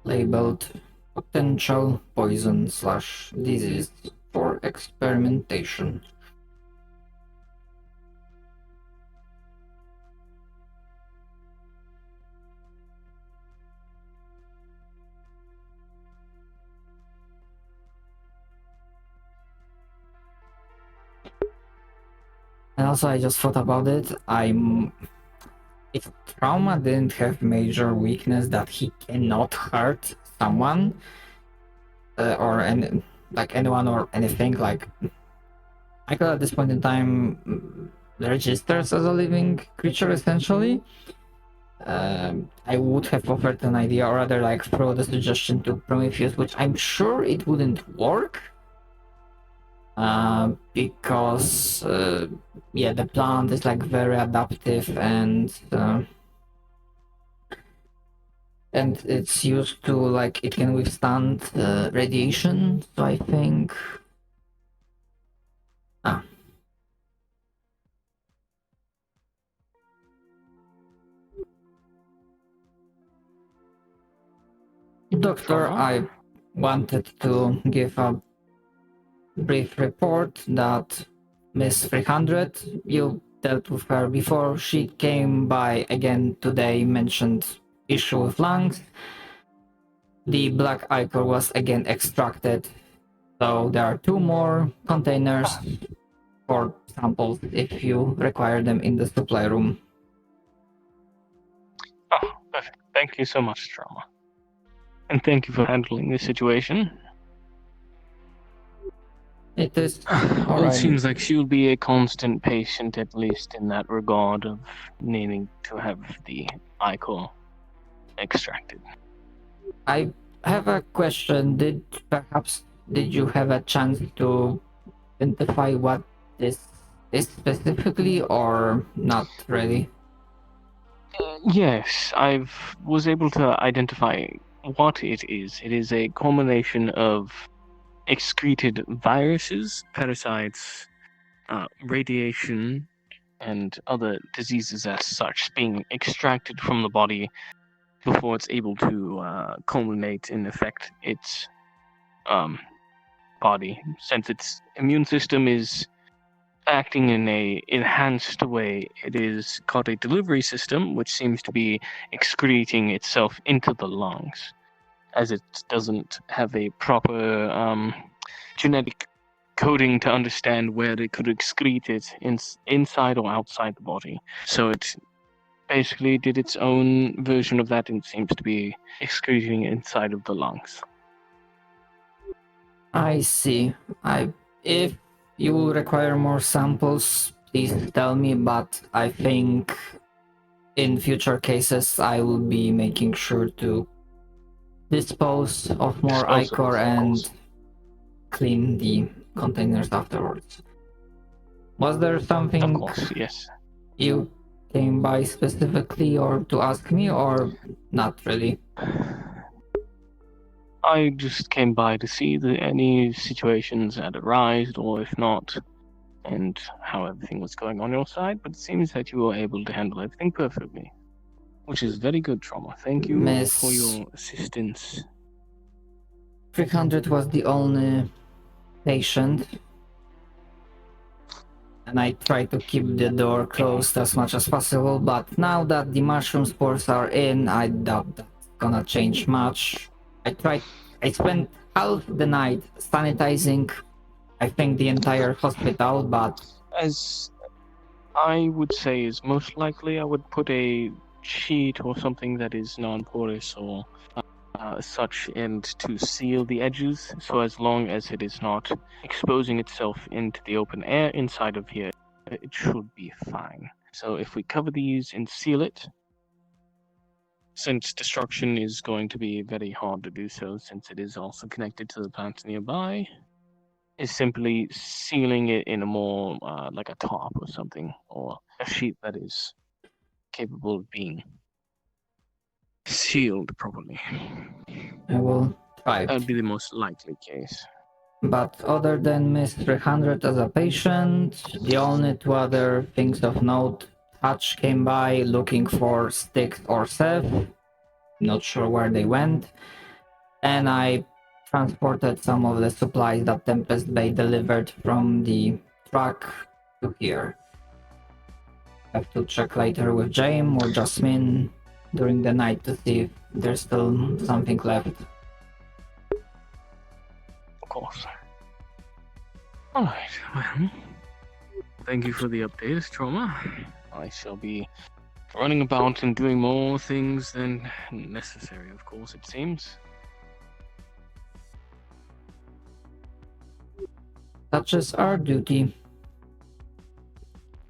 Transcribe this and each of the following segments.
labeled potential poison/disease for experimentation. And also, I just thought about it. If Trauma didn't have major weakness that he cannot hurt someone, or anyone or anything, like Michael at this point in time registers as a living creature essentially. I would have offered an idea, or rather, like throw the suggestion to Prometheus, which I'm sure it wouldn't work. Because yeah, the plant is like very adaptive and it's used to, like, it can withstand radiation, so I think Doctor, I wanted to give a brief report that Miss 300, you dealt with her before. She came by again today, mentioned issue with lungs. The black ichor was again extracted, so there are 2 more containers for samples if you require them in the supply room. Oh, perfect. Thank you so much, Trauma. And thank you for handling this situation. It is. Well, it seems like she'll be a constant patient, at least in that regard of needing to have the ichor extracted. I have a question. Did you have a chance to identify what this is specifically, or not really? Yes, I was able to identify what it is. It is a combination of excreted viruses, parasites, radiation, and other diseases as such being extracted from the body before it's able to culminate and affect its body. Since its immune system is acting in a enhanced way, it is called a delivery system, which seems to be excreting itself into the lungs, as it doesn't have a proper genetic coding to understand where they could excrete it inside or outside the body. So it basically did its own version of that and seems to be excreting inside of the lungs. I see. If you will require more samples, please tell me, but I think in future cases I will be making sure to dispose of more ichor and clean the containers afterwards. Was there something Of course, yes. you came by specifically or to ask me, or not really? I just came by to see any situations had arisen, or if not, and how everything was going on your side, but it seems that you were able to handle everything perfectly, which is very good, Trauma. Thank you for your assistance. 300 was the only patient, and I tried to keep the door closed as much as possible, but now that the mushroom spores are in, I doubt that's gonna change much. I spent half the night sanitizing, I think, the entire hospital, but... As I would say is most likely, I would put a sheet or something that is non-porous or such, and to seal the edges, so as long as it is not exposing itself into the open air inside of here, it should be fine. So if we cover these and seal it, since destruction is going to be very hard to do so, since it is also connected to the plants nearby, is simply sealing it in a more like a top or something, or a sheet that is capable of being sealed properly. I will try. That would be the most likely case. But other than Miss 300 as a patient, the only 2 other things of note: Hutch came by looking for Styx or Seth. Not sure where they went. And I transported some of the supplies that Tempest Bay delivered from the truck to here. Have to check later with James or Jasmine during the night to see if there's still something left. Of course. Alright, well, thank you for the update, Trauma. I shall be running about and doing more things than necessary, of course, it seems. Such is our duty.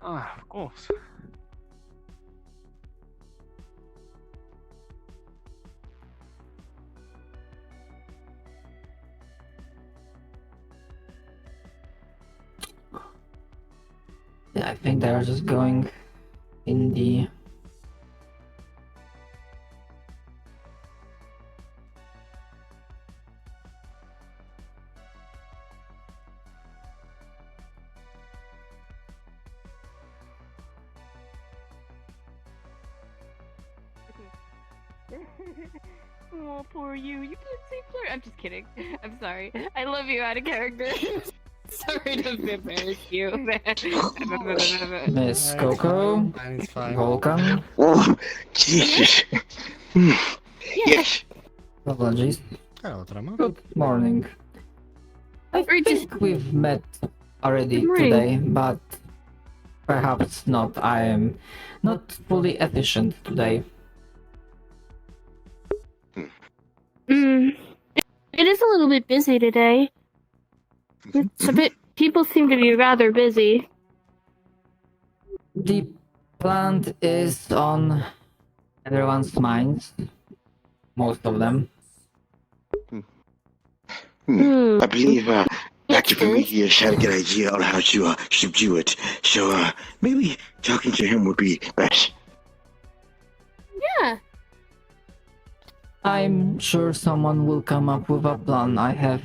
Ah, of course. Yeah, I think they're just going in the... Oh, poor you. You can't say flirt. I'm just kidding. I'm sorry. I love you out of character. Sorry to embarrass you. Miss Coco, Fine, it's fine. Vulcan, Oh, Jesus. Yes. apologies. Hello, Trama. Good morning. I Or just- think we've met already Good morning. today, but perhaps not. I am not fully efficient today. It is a little bit busy today. It's a bit. People seem to be rather busy. The plant is on everyone's minds. Most of them. Hmm. I believe Dr. That's good. Prometheus had a good idea on how to subdue it. So maybe talking to him would be best. Yeah. I'm sure someone will come up with a plan. I have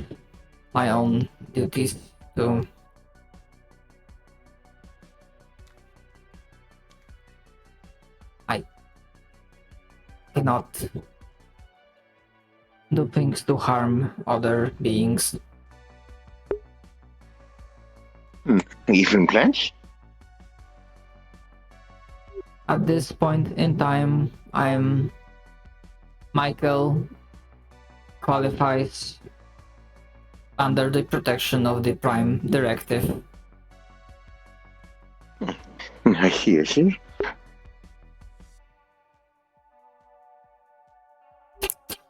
my own duties to... I cannot do things to harm other beings. Even plans? At this point in time, Michael qualifies under the protection of the Prime Directive. I see.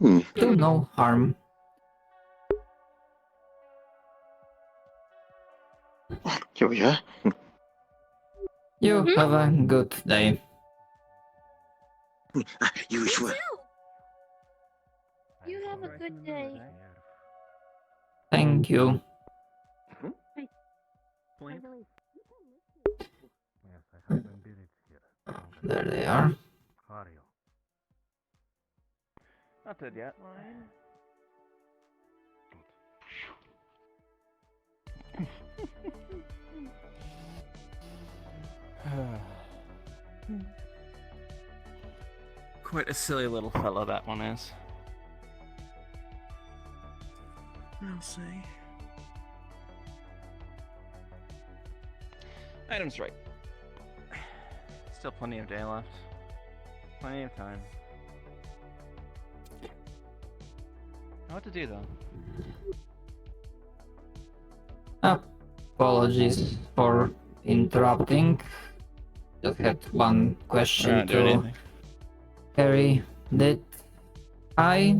Do no harm. Here we are. You have a good day. You as well. You have a good day. Thank you. There they are. Not dead yet. Quite a silly little fellow that one is. I'll see. Item's right. Still plenty of day left. Plenty of time. Know what to do though. Apologies for interrupting. Just had one question to Harry. Did I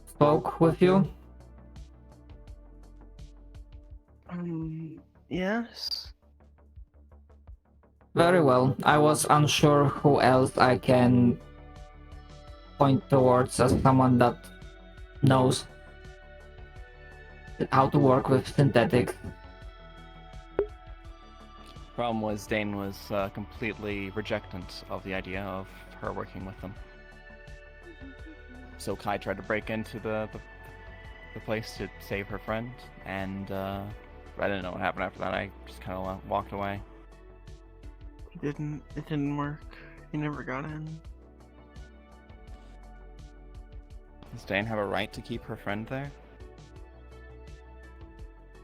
spoke with you? Yes. Very well. I was unsure who else I can point towards as someone that knows how to work with synthetics. Problem was Dane was completely rejectant of the idea of her working with them. So Kai tried to break into the place to save her friend, and I didn't know what happened after that. I just kind of walked away. It didn't work. He never got in. Does Dane have a right to keep her friend there?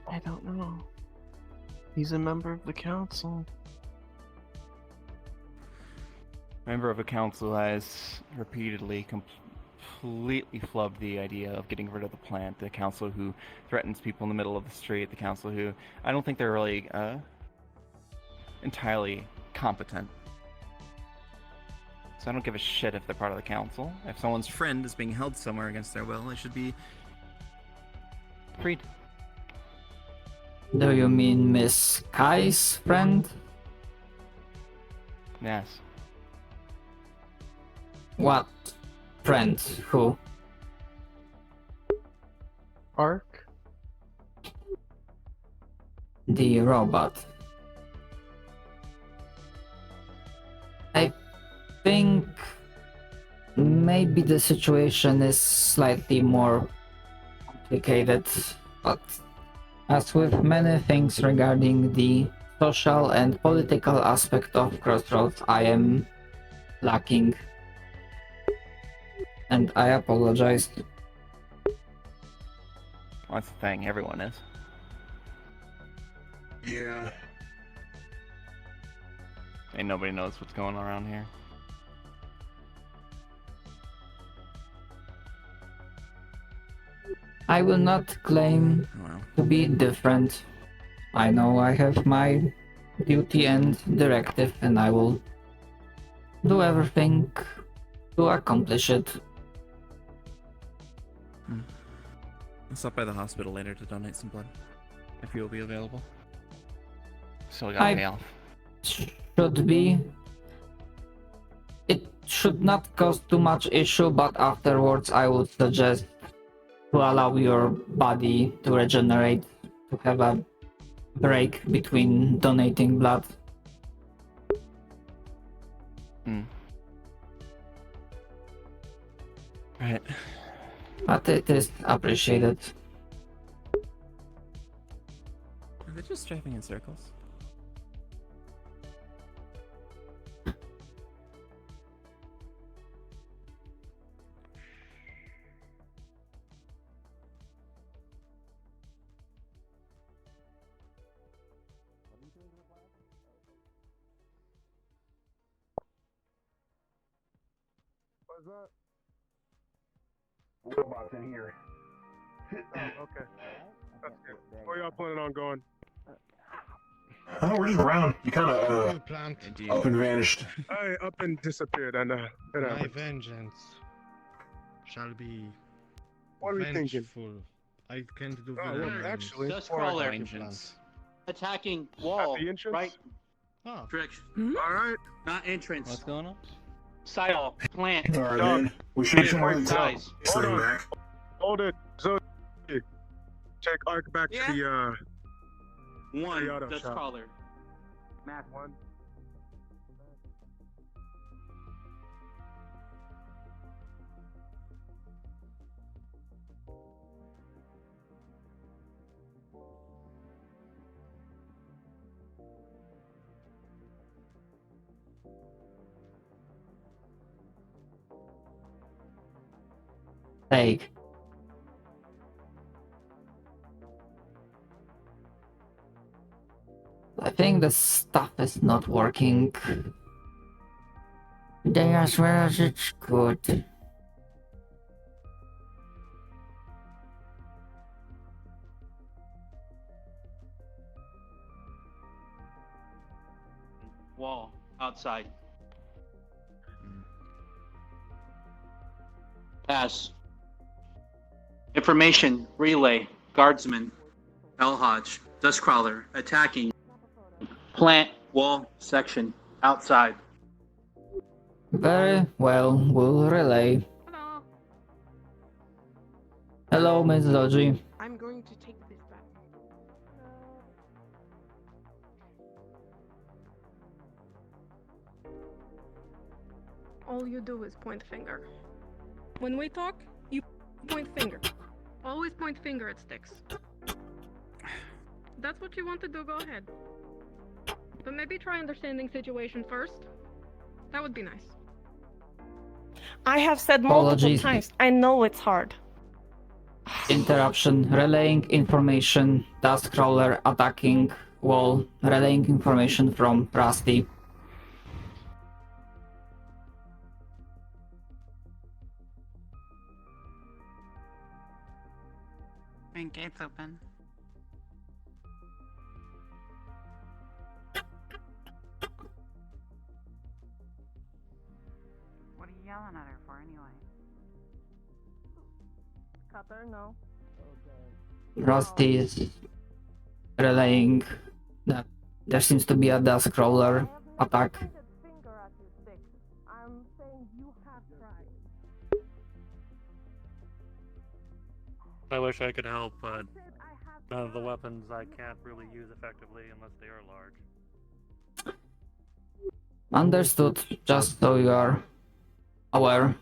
I don't know. He's a member of the council. Member of a council has repeatedly completely flubbed the idea of getting rid of the plant. The council who threatens people in the middle of the street. The council who I don't think they're really entirely competent. So I don't give a shit if they're part of the council. If someone's friend is being held somewhere against their will, they should be freed. Do you mean Miss Kai's friend? Yes. What friend? Who? Ark? The robot. I think maybe the situation is slightly more complicated, but as with many things regarding the social and political aspect of Crossroads, I am lacking. And I apologize. Well, that's the thing, everyone is. Yeah. Ain't nobody knows what's going on around here. I will not claim Well, to be different. I know I have my duty and directive, and I will do everything to accomplish it. I'll stop by the hospital later to donate some blood, if you'll be available. Still I- got me off. Should be. It should not cause too much issue, but afterwards I would suggest to allow your body to regenerate, to have a break between donating blood. Right. But it is appreciated. Are they just driving in circles? What's that? Robots in here. Oh, okay. That's good. Where y'all planning on going? Oh, we're just around. You kind of You plant up and vanished. I up and disappeared, and my vengeance shall be What are we thinking? vengeful. I can't do Oh, very well, many actually, Dust before I crawler. go- Vengeance. Attacking at wall. the entrance. Right. Oh, Direction. All right. Not entrance. What's going on? Side wall. Plant. All right, Dog. man. We should get more than top. Guys. Hold Stay on. back. Hold it. So, take Ark back Yeah. to the One. auto Dust shop. crawler. map one. Take. I think the stuff is not working. They as well as it could. Wall. Outside. Pass. Information. Relay. Guardsman. L Hodge. Dust crawler. Attacking. Plant. Wall. Section. Outside. Very well, we'll relay. Hello. Hello, Miss Joudrey. I'm going to take this back. All you do is point finger. When we talk, you point finger. Always point finger at sticks. That's what you want to do, go ahead. But maybe try understanding situation first. That would be nice. I have said multiple Apologies. times. I know it's hard. Interruption. Relaying information. Task crawler attacking wall. Relaying information from Rusty. Main gate's open. What are you yelling at her for anyway? Cutter, no. Rusty is relaying that there seems to be a task crawler attack. I'm saying you have tried. I wish I could help, but none of the weapons I can't really use effectively unless they are large. Understood, just so you are aware.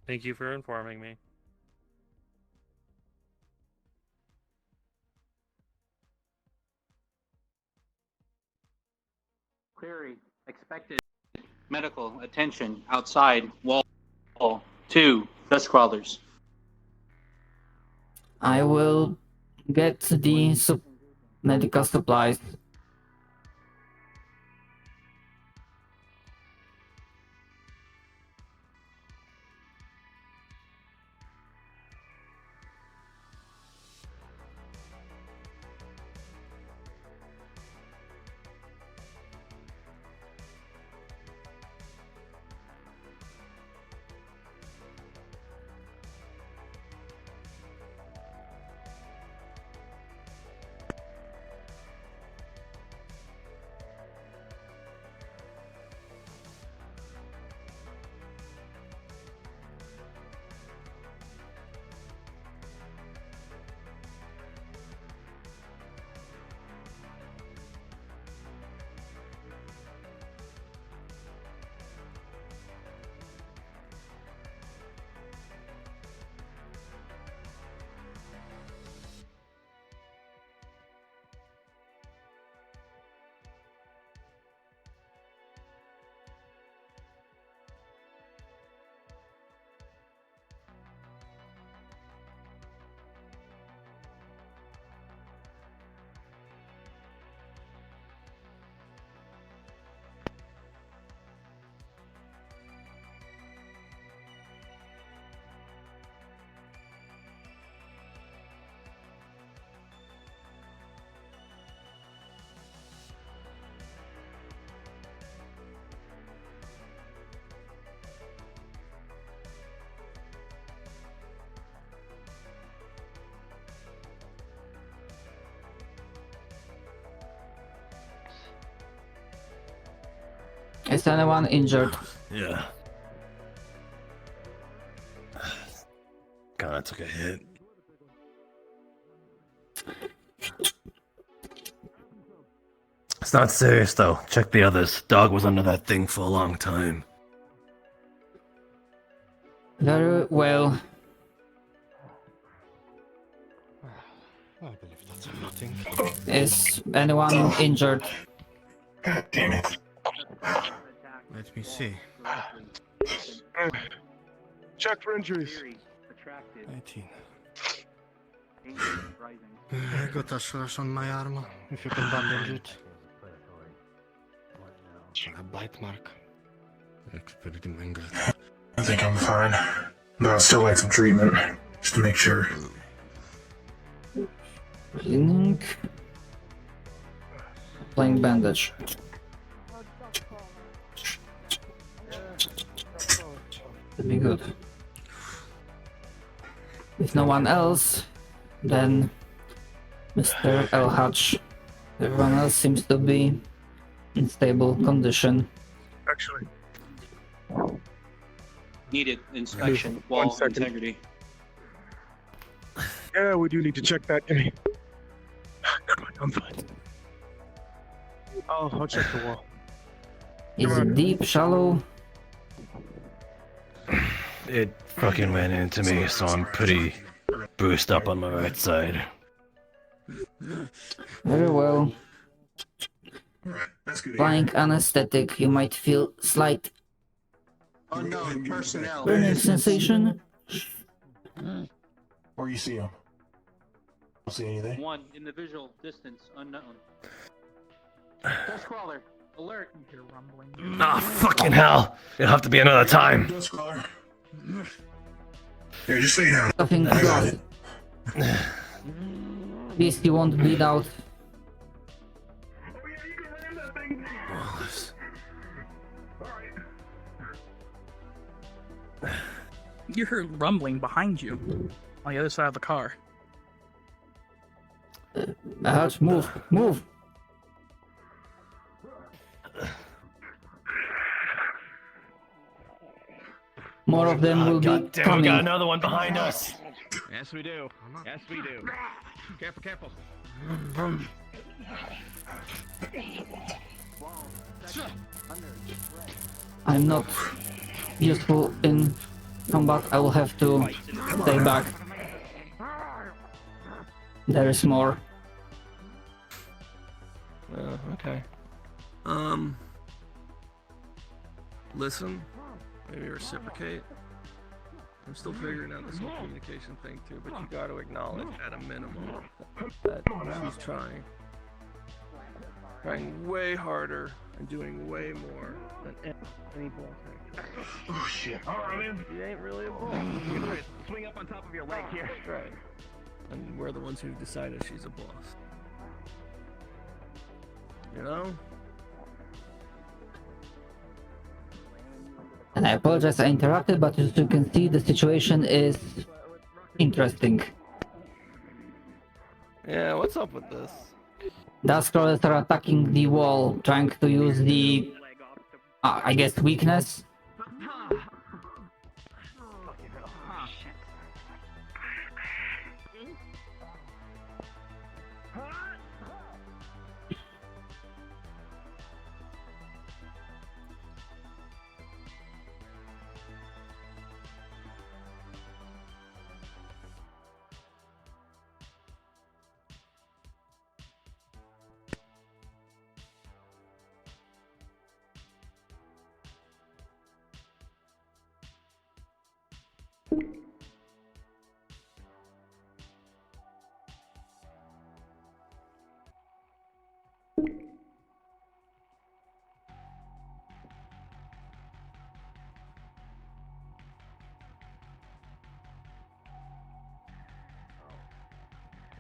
Thank you for informing me. Query. Expected medical attention outside wall 2. Dust crawlers. I will get the medical supplies. Is anyone injured? Yeah. God, I took a hit. It's not serious though. Check the others. Dog was under that thing for a long time. Very well. I believe that's nothing. Is anyone injured? God damn it. Let me see. Check for injuries. 18. I got a slash on my arm. If you can bandage it. A bite mark. It's pretty mangled. I think I'm fine. But I'll still like some treatment, just to make sure. Cleaning. Applying bandage. That'd be good. If no one else, then Mr. Elhatch. Everyone else seems to be in stable condition. Actually, Needed inspection. One Wall second. integrity. yeah, we do need to check that. Never mind, I'm fine. I'll check the wall. Is it deep, shallow? It fucking went into me, so I'm pretty bruised up on my right side. Very well. Alright, that's good. Applying anesthetic, you might feel slight Unknown personnel. Burning sensation. Where you see him? Don't see anything. One in the visual distance. Unknown. Dust crawler. Alert. You're rumbling. Ah, fucking hell! It'll have to be another time. Here, just lay down. Nothing I got it. Please, he won't bleed out. You heard rumbling behind you on the other side of the car. Move, move. More of them will be God damn, coming. we got another one behind us. Yes, we do. Yes, we do. Careful, careful. I'm not useful in combat. I will have to stay back. There is more. Okay. Listen, maybe reciprocate. I'm still figuring out this whole communication thing too, but you got to acknowledge at a minimum that she's trying way harder and doing way more than any boss. Oh shit. Alright, man. She ain't really a boss. Swing up on top of your leg here. Right. And we're the ones who decided she's a boss. You know? And I apologize I interrupted, but as you can see, the situation is interesting. Yeah, what's up with this? Dust crawlers are attacking the wall, trying to use the, I guess, weakness.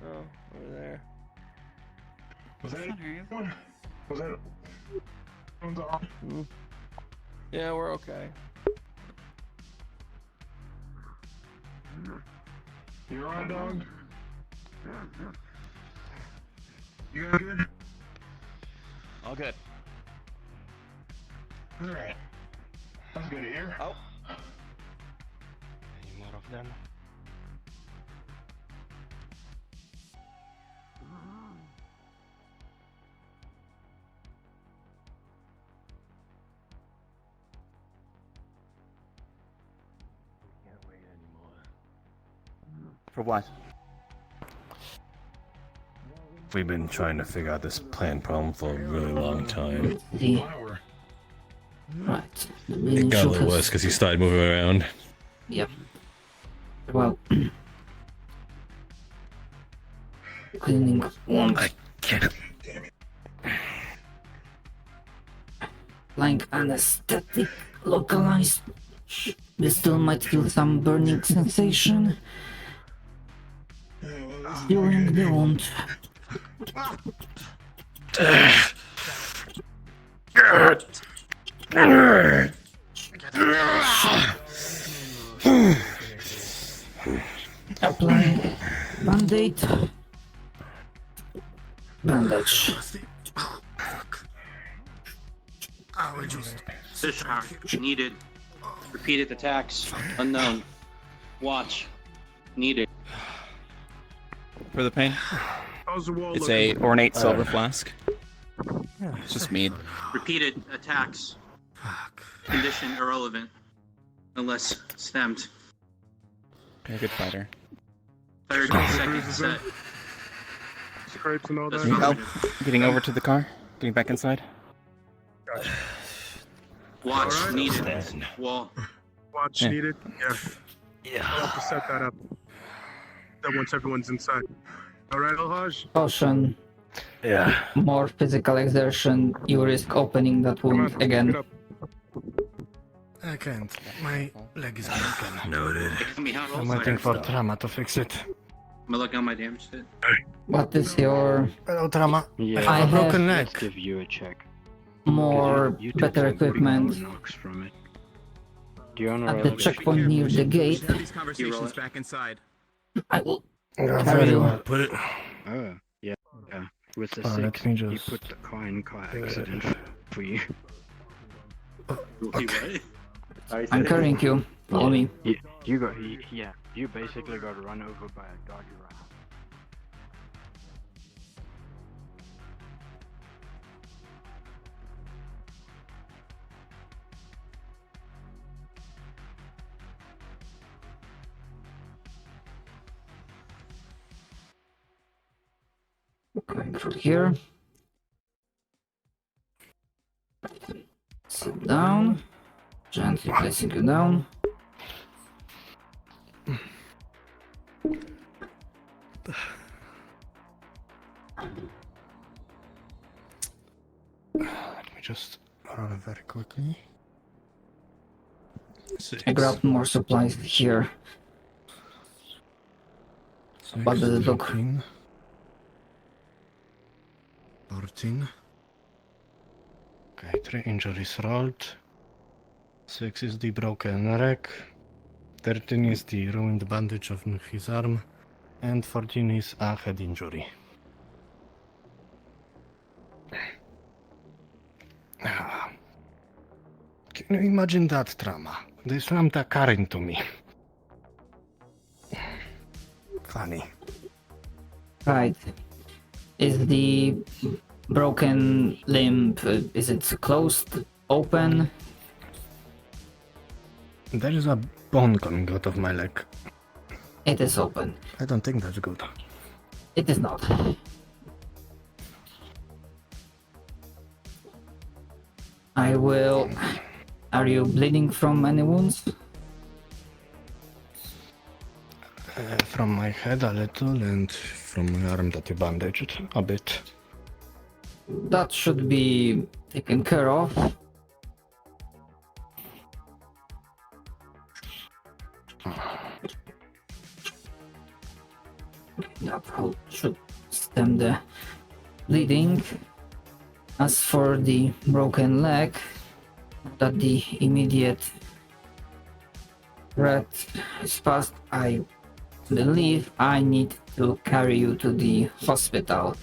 Oh, over there. Was that one? Was that? Yeah, we're okay. You alright, dog? You got good? All good. Alright. That's good to hear. Oh. Any more of them? Can't wait anymore. For what? We've been trying to figure out this plant problem for a really long time. The... Right. It got a little worse because he started moving around. Yep. Well. Cleaning one. I can't. Applying anesthetic localized. We still might feel some burning sensation during the wound. Applying band-aid. Bandage. Fishhour. Needed. Repeated attacks. Unknown. Watch. Needed. For the pain? How's the wall It's looking? a ornate silver flask. It's just mead. Repeated attacks. Condition irrelevant. Unless stemmed. You're a good fighter. Third second set. Scrapes and all that. Need help getting over to the car? Getting back inside? Gotcha. Watch Alright. needed. Wall. Watch needed? Yeah. I'll have to set that up. Then once everyone's inside. Alright, Alhaj? Caution. Yeah. More physical exertion, you risk opening that wound again. I can't. My leg is broken. Noted. I'm waiting for Trauma to fix it. Am I looking at my damn shit? What is your... Hello, Trauma. Yeah, I have a broken have- leg. let's give you a check. More You better took some pretty equipment. good knocks from it. Do you wanna At roll the it? checkpoint near the gate. Have these conversations back inside. I will Yeah, carry very you. well put it. Oh, yeah. With the Let 6, me he just- put the car in car accident for you. Okay. I'm carrying you. Follow me. You got, yeah, you basically got run over by a doggy rat. Going through here. Sit down. Gently placing you down. Let me just roll very quickly. I grabbed more supplies here. What does it look? 13, 14. Okay, 3 injuries rolled. 6 is the broken leg. 13 is the ruined bandage of his arm. And 14 is a head injury. Can you imagine that trauma? They slammed a car into me. Funny. Right. Is the broken limb, is it closed, open? There is a bone coming out of my leg. It is open. I don't think that's good. It is not. I will... Are you bleeding from any wounds? From my head a little and from my arm that you bandaged a bit. That should be taken care of. That should stem the bleeding. As for the broken leg, that the immediate threat is past, I believe I need to carry you to the hospital.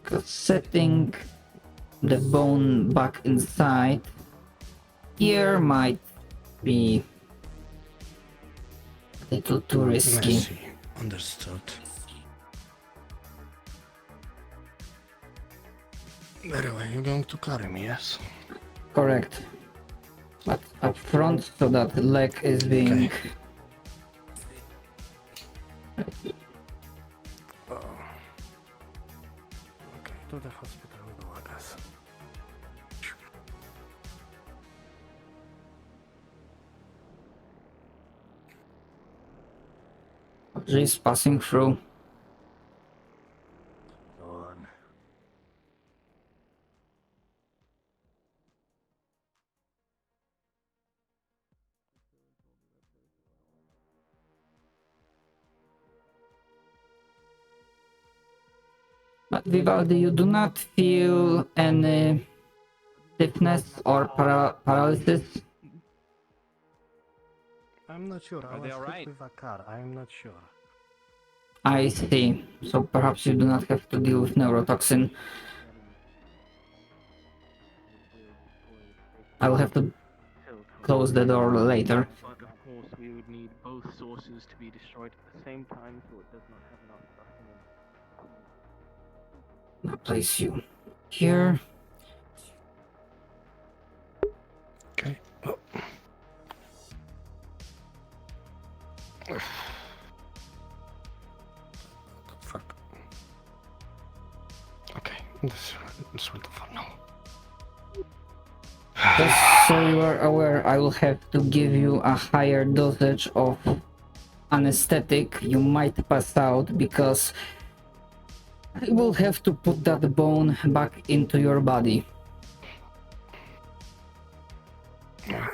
Because setting the bone back inside here might be a little too risky. Mercy. Understood. Very well, you're going to carry me, yes? Correct. But up front, so that the leg is being... Okay. Okay, to the hospital we go, I guess. She's passing through. But Vivaldi, you do not feel any stiffness or paralysis? I'm not sure. Are they all right? With a car. I'm not sure. I see. So perhaps you do not have to deal with neurotoxin. I'll have to close the door later. But of course, we would need both sources to be destroyed at the same time, so it does not have enough stuff in it. I'll place you here. Okay. Oh. Fuck. Okay, this will do for now. Just so you are aware, I will have to give you a higher dosage of anesthetic. You might pass out because I will have to put that bone back into your body.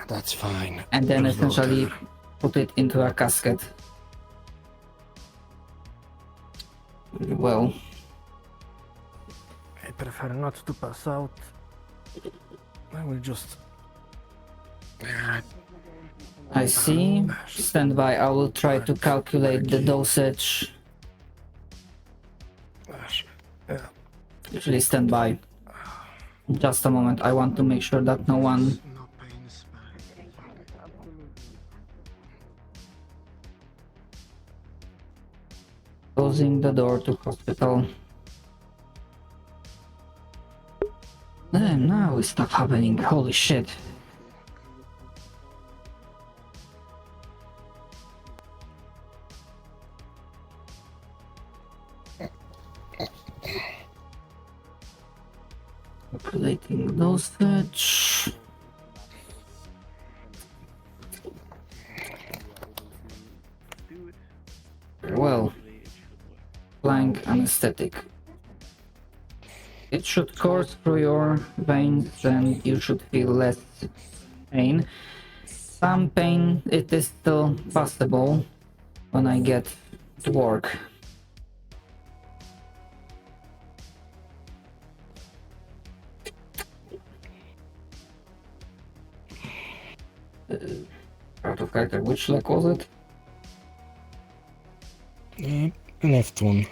That's fine. And then There's essentially water. put it into a casket. Well, I prefer not to pass out. I will just... I see. Stand by. I will try to calculate the dosage. Usually stand by. Just a moment. I want to make sure that no one... Closing the door to hospital. Now it's not happening. Holy shit. Calculating dosage. Well, applying anesthetic. It should course through your veins and you should feel less pain. Some pain, it is still possible when I get to work. Out of character, which leg was it? Left one.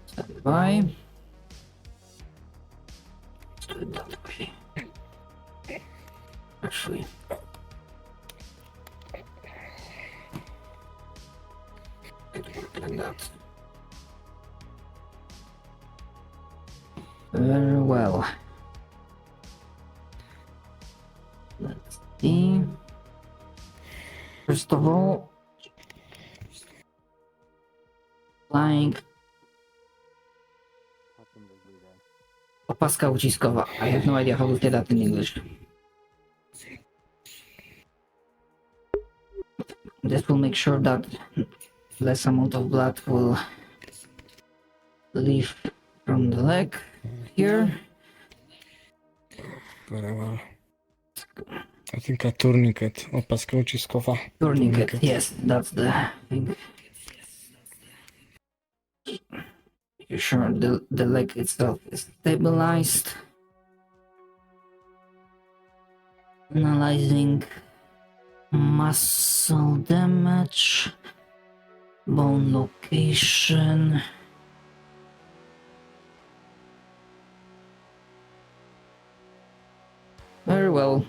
Stand by. Let's do it that way. Actually. It worked like that. Very well. Let's see. First of all, flying opaska uciskowa. I have no idea how to say that in English. This will make sure that less amount of blood will leave from the leg here. Very well. I think a tourniquet, opaska uciskowa. Tourniquet, yes, that's the thing. Make sure the leg itself is stabilized. Analyzing muscle damage, bone location. Very well.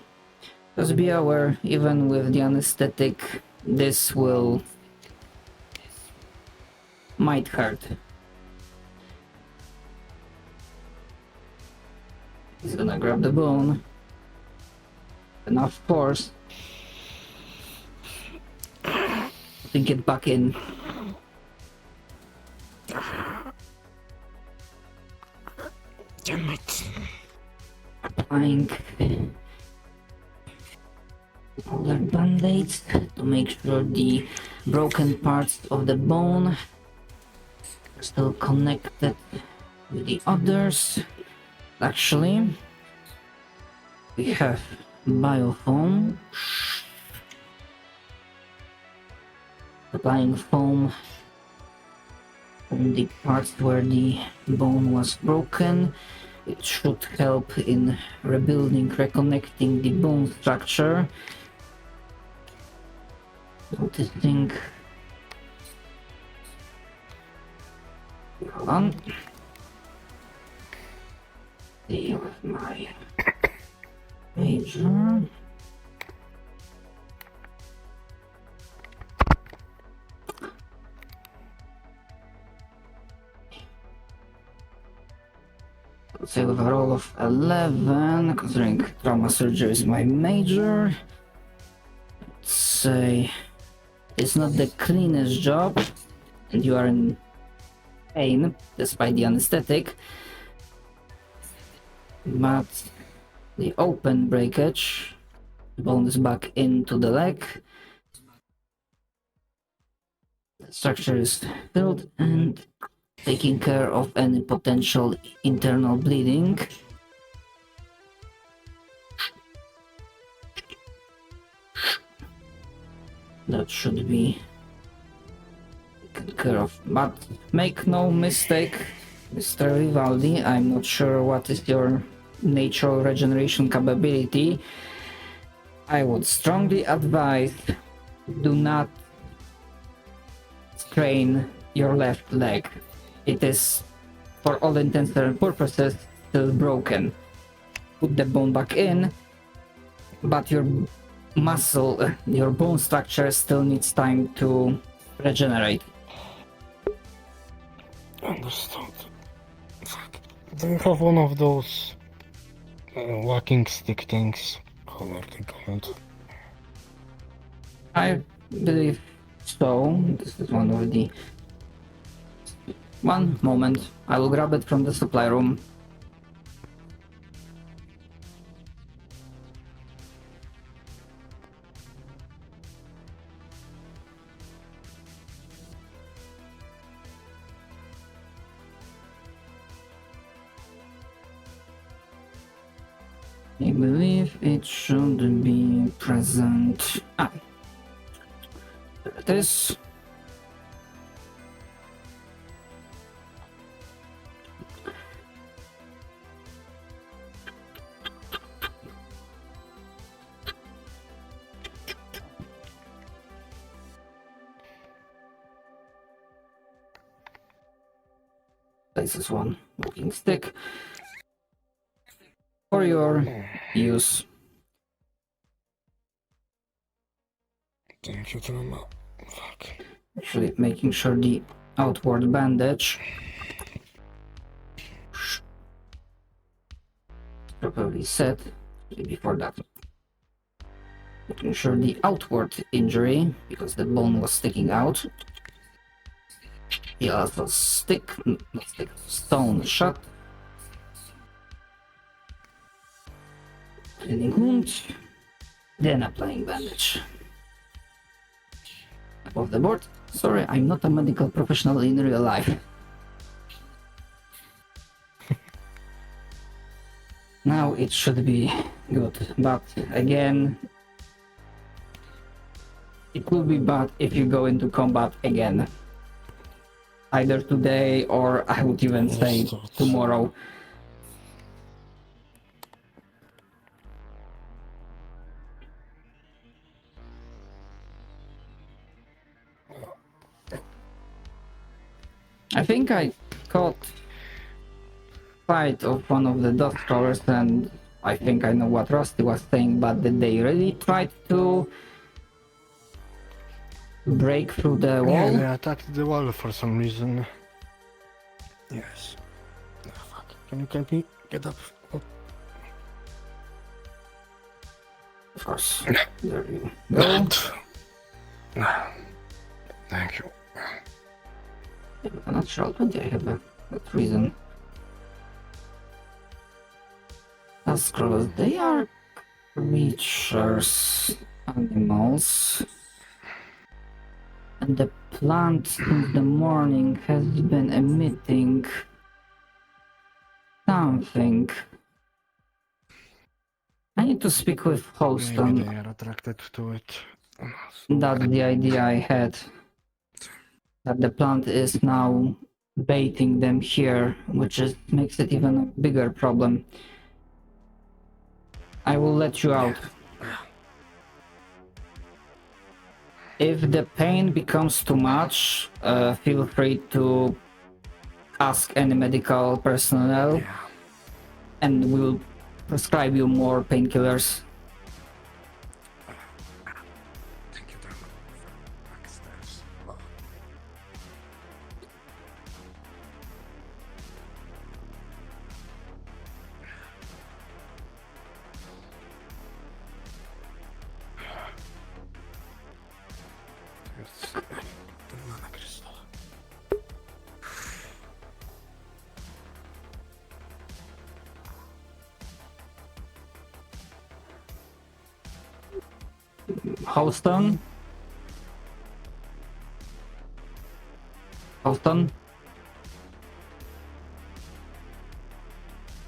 Just be aware, even with the anesthetic, this might hurt. He's gonna grab the bone. Enough force. Putting it back in. Damn it. Applying other band-aids to make sure the broken parts of the bone are still connected with the others. Actually, we have biofoam. Applying foam on the parts where the bone was broken. It should help in rebuilding, reconnecting the bone structure. Noticing. Hold on. See with my major. Let's say with a roll of 11, considering trauma surgery is my major. Let's say it's not the cleanest job, and you are in pain despite the anesthetic. but the open breakage, the bone is back into the leg. The structure is filled and taking care of any potential internal bleeding. That should be taken care of. But make no mistake, Mr. Vivaldi, I'm not sure what is your natural regeneration capability. I would strongly advise do not strain your left leg. It is, for all intents and purposes, still broken. Put the bone back in, but your muscle, your bone structure still needs time to regenerate. Understood. Do you have one of those walking stick things? How are they called? I believe so. This is one of the... One moment. I will grab it from the supply room. I believe it should be present. Ah, there it is. This is one walking stick for your use. Thank you, Drama. Fuck. Actually, making sure the outward bandage properly set. Before that, making sure the outward injury, because the bone was sticking out. The also stone shut. Cleaning wound, then applying bandage. Above the board. Sorry, I'm not a medical professional in real life. Now it should be good, but again, it will be bad if you go into combat again. Either today or I would even say tomorrow. I think I caught sight of one of the dog crawlers and I think I know what Rusty was saying, but did they really try to break through the wall? Yeah, they attacked the wall for some reason. Yes. Oh, fuck. Can you help me get up? Oh. Of course. There you go. Thank you. A natural 20, I have a good reason. Squirrels, they are creatures, animals. And the plant since the morning has been emitting something. I need to speak with Holston. Maybe they are attracted to it. That's the idea I had. That the plant is now baiting them here, which makes it even a bigger problem. I will let you out. If the pain becomes too much, feel free to ask any medical personnel and we'll prescribe you more painkillers. Houston? Houston?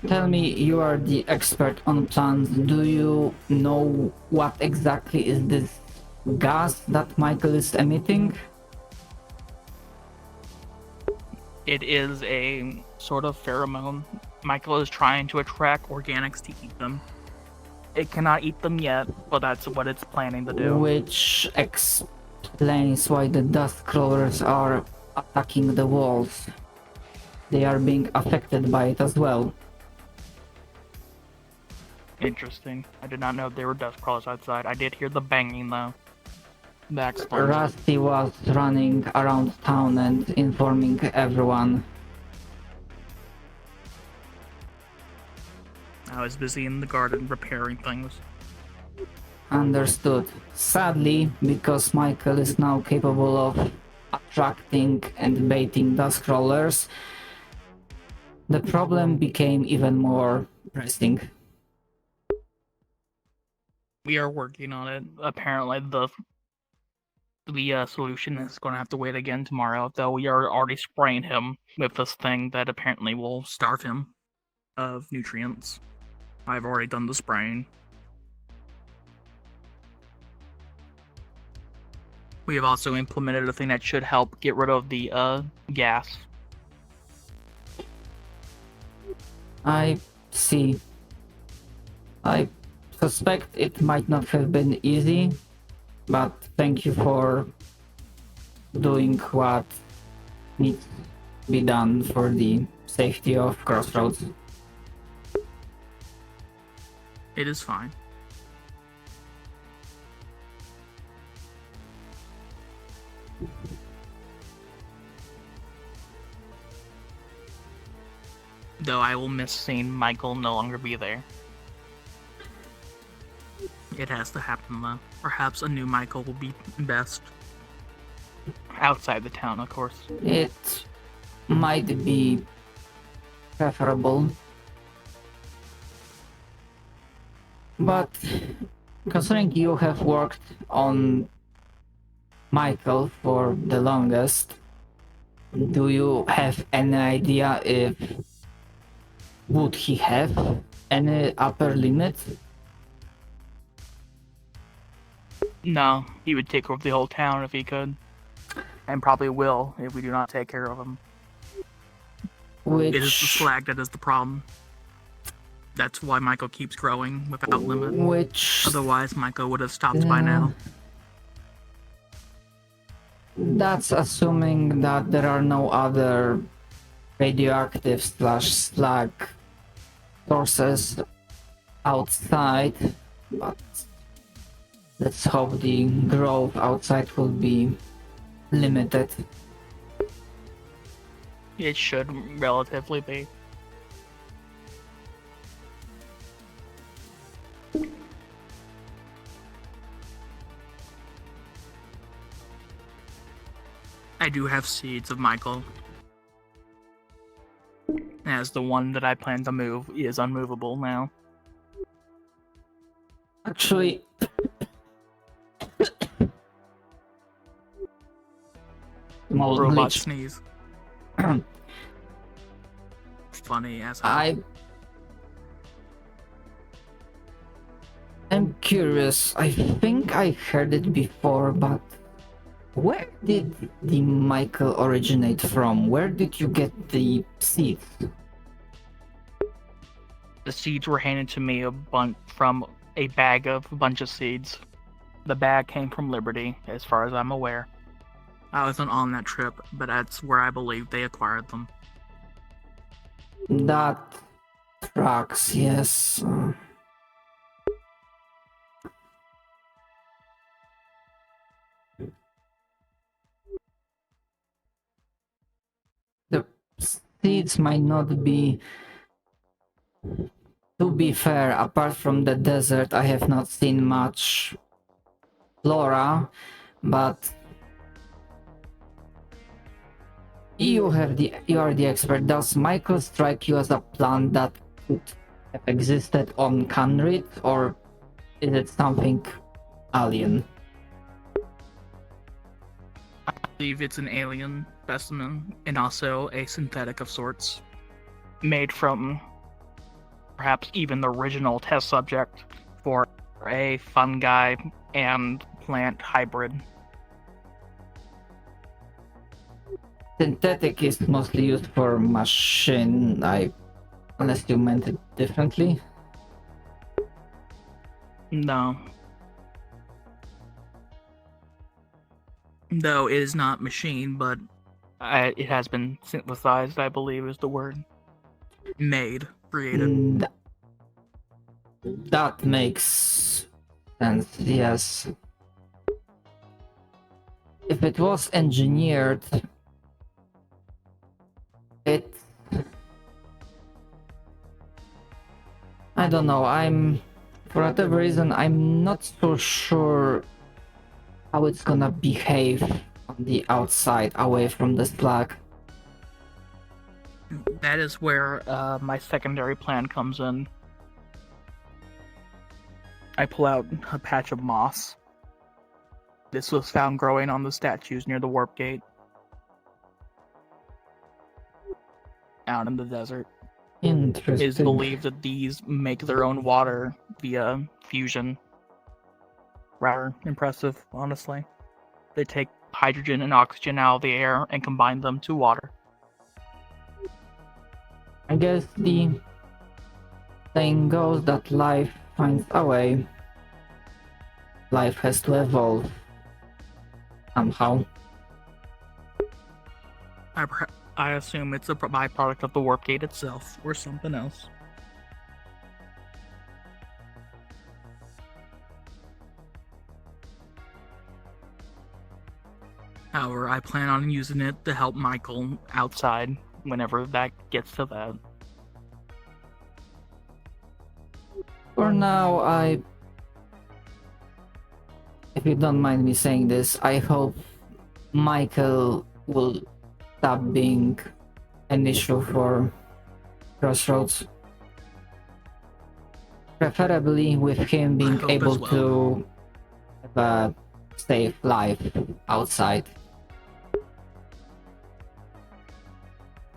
Tell me, you are the expert on plants. Do you know what exactly is this gas that Michael is emitting? It is a sort of pheromone. Michael is trying to attract organics to eat them. It cannot eat them yet, but that's what it's planning to do. Which explains why the dust crawlers are attacking the walls. They are being affected by it as well. Interesting. I did not know there were dust crawlers outside. I did hear the banging though. That explains it. Rusty was running around town and informing everyone. I was busy in the garden repairing things. Understood. Sadly, because Michael is now capable of attracting and baiting dust crawlers, the problem became even more pressing. We are working on it. Apparently the solution is going to have to wait again tomorrow, though we are already spraying him with this thing that apparently will starve him of nutrients. I've already done the spraying. We have also implemented a thing that should help get rid of the gas. I see. I suspect it might not have been easy, but thank you for doing what needs to be done for the safety of Crossroads. It is fine. Though I will miss seeing Michael no longer be there. It has to happen though. Perhaps a new Michael will be best. Outside the town, of course. It might be preferable. But considering you have worked on Michael for the longest, do you have any idea if would he have any upper limit? No, he would take over the whole town if he could. And probably will if we do not take care of him. Which... It is the slag that is the problem. That's why Michael keeps growing without limit. Which... Otherwise, Michael would have stopped by now. That's assuming that there are no other radioactive / slag sources outside, but let's hope the growth outside will be limited. It should relatively be. I do have seeds of Michael. As the one that I plan to move is unmovable now. Actually... Robot sneeze. Funny as hell. I'm curious. I think I heard it before, but where did the Michael originate from? Where did you get the seeds? The seeds were handed to me from a bag of a bunch of seeds. The bag came from Liberty, as far as I'm aware. I wasn't on that trip, but that's where I believe they acquired them. That tracks, yes. The seeds might not be... To be fair, apart from the desert, I have not seen much flora, but you are the expert. Does Michael strike you as a plant that could have existed on Canrid, or is it something alien. I believe it's an alien specimen and also a synthetic of sorts, made from perhaps even the original test subject for a fungi and plant hybrid. Synthetic is mostly used for machine, unless you meant it differently. No. Though it is not machine, but it has been synthesized, I believe is the word. Made, created. That makes sense, yes. If it was engineered, I don't know, for whatever reason, I'm not so sure how it's gonna behave on the outside, away from the slag. That is where my secondary plan comes in. I pull out a patch of moss. This was found growing on the statues near the warp gate. Out in the desert. Interesting. It is believed that these make their own water via fusion. Rather impressive, honestly. They take hydrogen and oxygen out of the air and combine them to water. I guess the saying goes that life finds a way. Life has to evolve somehow. I assume it's a byproduct of the warp gate itself, or something else. However, I plan on using it to help Michael outside whenever that gets to that. For now, if you don't mind me saying this, I hope Michael will stop being an issue for Crossroads. Preferably with him being able to have a safe life outside.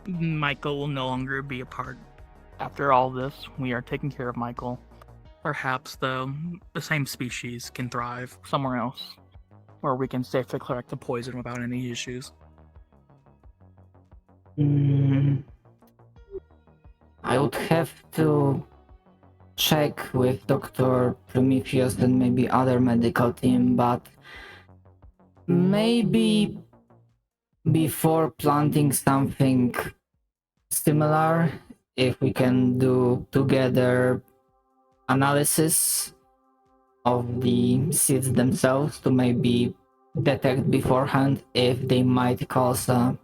Michael will no longer be a part. After all this, we are taking care of Michael. Perhaps, though, the same species can thrive somewhere else, where we can safely collect the poison without any issues. I would have to check with Dr. Prometheus and maybe other medical team, but maybe before planting something similar, if we can do together analysis of the seeds themselves to maybe detect beforehand if they might cause a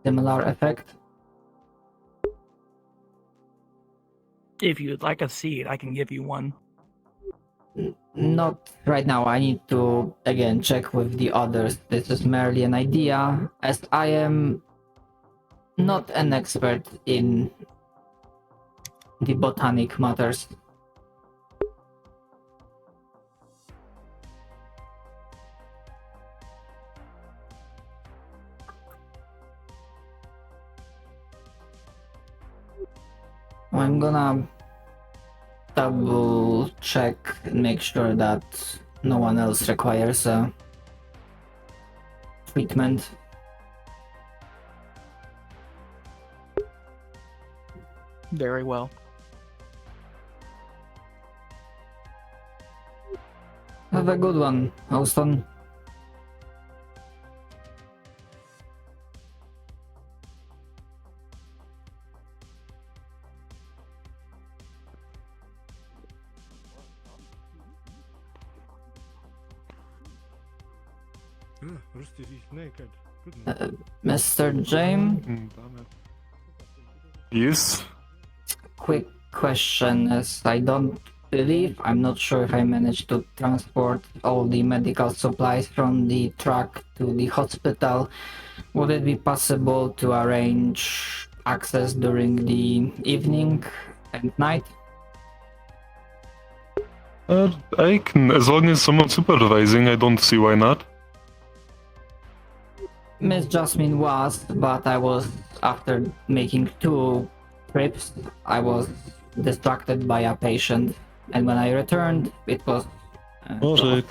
similar effect. If you'd like a seed, I can give you one. Not right now, I need to again check with the others. This is merely an idea, as I am not an expert in the botanic matters. I'm gonna double check and make sure that no one else requires a treatment. Very well. Have a good one, Houston. Rusty is naked. Mr. James? Yes? Quick question, as I don't believe, I'm not sure if I managed to transport all the medical supplies from the truck to the hospital. Would it be possible to arrange access during the evening and night? I can, as long as someone's supervising, I don't see why not. Miss Jasmine was, but I was, after making 2 trips, I was distracted by a patient, and when I returned, it was... Alright.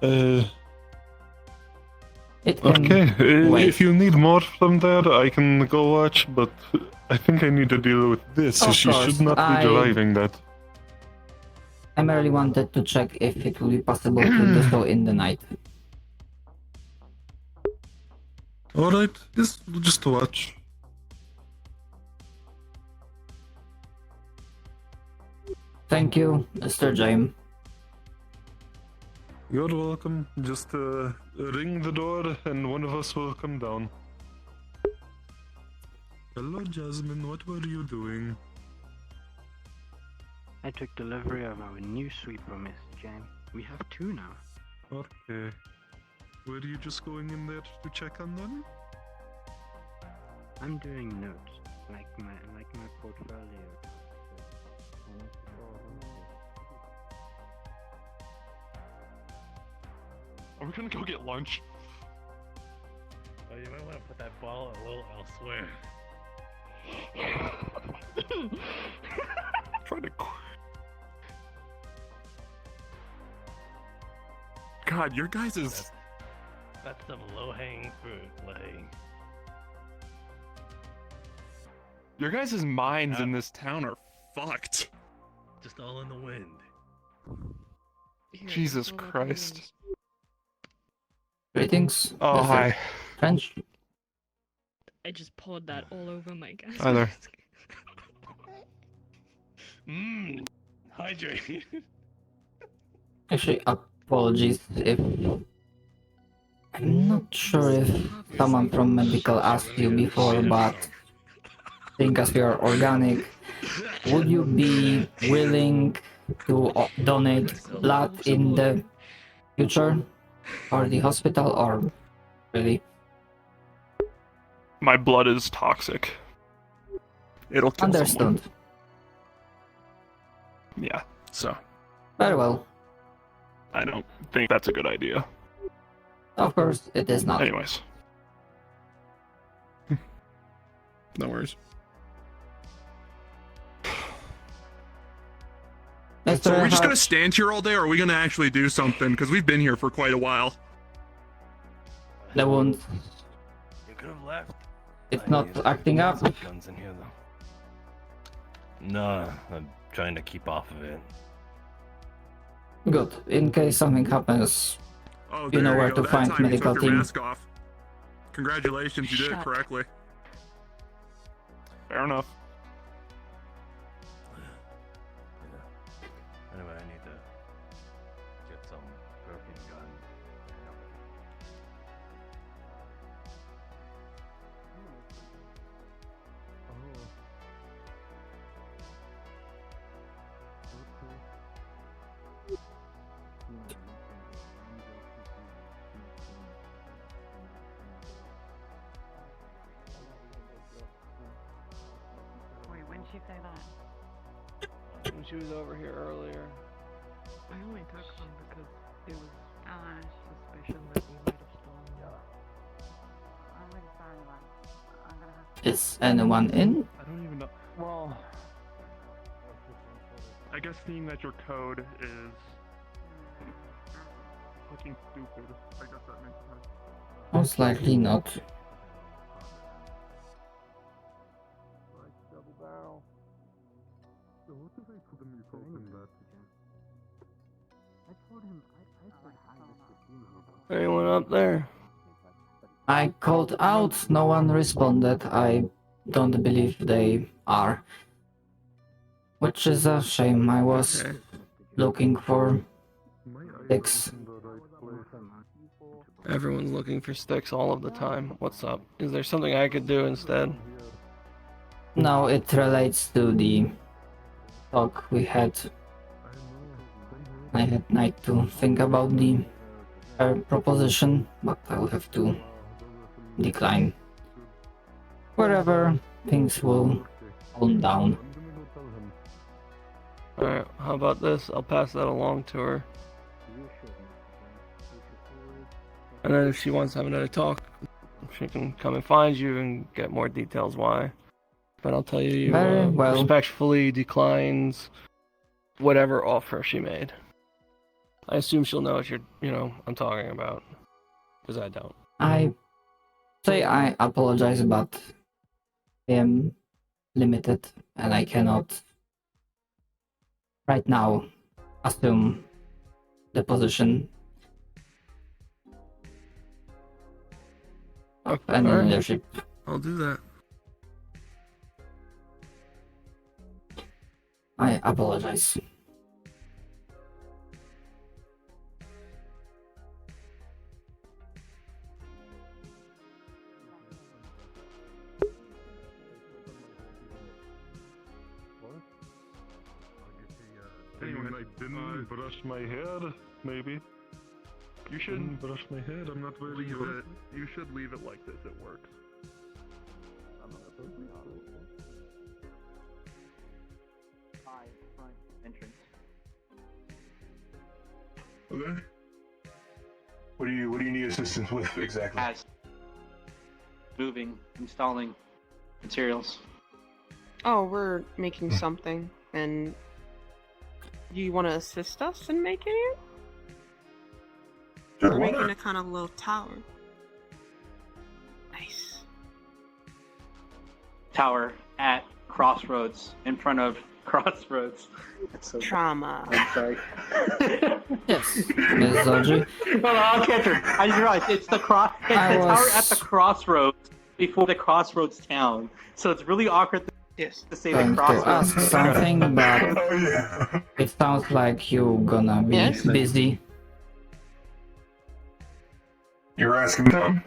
Okay, if you need more from there, I can go watch, but I think I need to deal with this. Of She course, should not be driving that. I merely wanted to check if it would be possible to do so in the night. Alright, just watch. Thank you, Mr. James. You're welcome. Just ring the door and one of us will come down. Hello, Jasmine. What were you doing? I took delivery of our new sweeper, Miss Jane. We have 2 now. Okay. Were you just going in there to check on them? I'm doing notes, like my portfolio. Are we gonna go get lunch? Oh, you might want to put that ball a little elsewhere. Trying to. God, your guys is. That's some low-hanging fruit, like. Your guys' minds in this town are fucked. Just all in the wind. Jesus Christ. Greetings. Oh, hi. French. I just poured that all over my gas. Hi there. Hydrate. Actually, apologies if... I'm not sure if someone from medical asked you before, but seeing as we are organic, would you be willing to donate blood in the future? Or the hospital, or really? My blood is toxic. It'll kill Understood. someone. Yeah, so. Very well. I don't think that's a good idea. Of course, it is not. Anyways. No worries. So are we just gonna stand here all day, or are we gonna actually do something? Because we've been here for quite a while. The wound. You could have left. It's not acting up. Guns in here, though. No, I'm trying to keep off of it. Good. In case something happens, Oh, you know there where go. to That find time you medical took your team. mask off. Congratulations, you did it Shut. correctly. Fair enough. Anyway, I need to get some broken gun. Wait, when did she say that? When she was over here earlier. I only took some because it was Suspicion that we might have stolen. I'm really sorry, but I'm gonna have to... Is anyone in? I don't even know. Well, I guess seeing that your code is fucking stupid, I guess that makes sense. Most likely not. Double barrel. So what did I put in the open that? I told him I said hi just to Anyone up there? I called out, no one responded. I don't believe they are. Which is a shame. I was looking for sticks. Everyone's looking for sticks all of the time. What's up? Is there something I could do instead? No, it relates to the talk we had. I had night to think about the proposition, but I'll have to decline. Wherever things will calm down. Alright, how about this? I'll pass that along to her. And then if she wants to have another talk, she can come and find you and get more details why. But I'll tell you, Very well. respectfully declines whatever offer she made. I assume she'll know what I'm talking about. Because I don't. I say I apologize, but I am limited and I cannot right now assume the position of any Alright. leadership. I'll do that. I apologize. Anyway, I didn't brush my hair, maybe. You shouldn't brush my hair, I'm not wearing Leave it. it. You should leave it like this, it works. Front entrance. Okay. What do you need assistance with exactly? As moving, installing materials. Oh, we're making something, and you want to assist us in making it? Sure, We're why making not? a kind of little tower. Nice. Tower at Crossroads, in front of Crossroads. So Trauma. I'm sorry. Yes, Ms. Joudrey. Well, I'll catch her. I just realized it's the tower at the Crossroads before the Crossroads town. So it's really awkward to say the Going to Crossroads. ask something, but Oh yeah. it sounds like you're gonna be Yes? busy. You're asking them?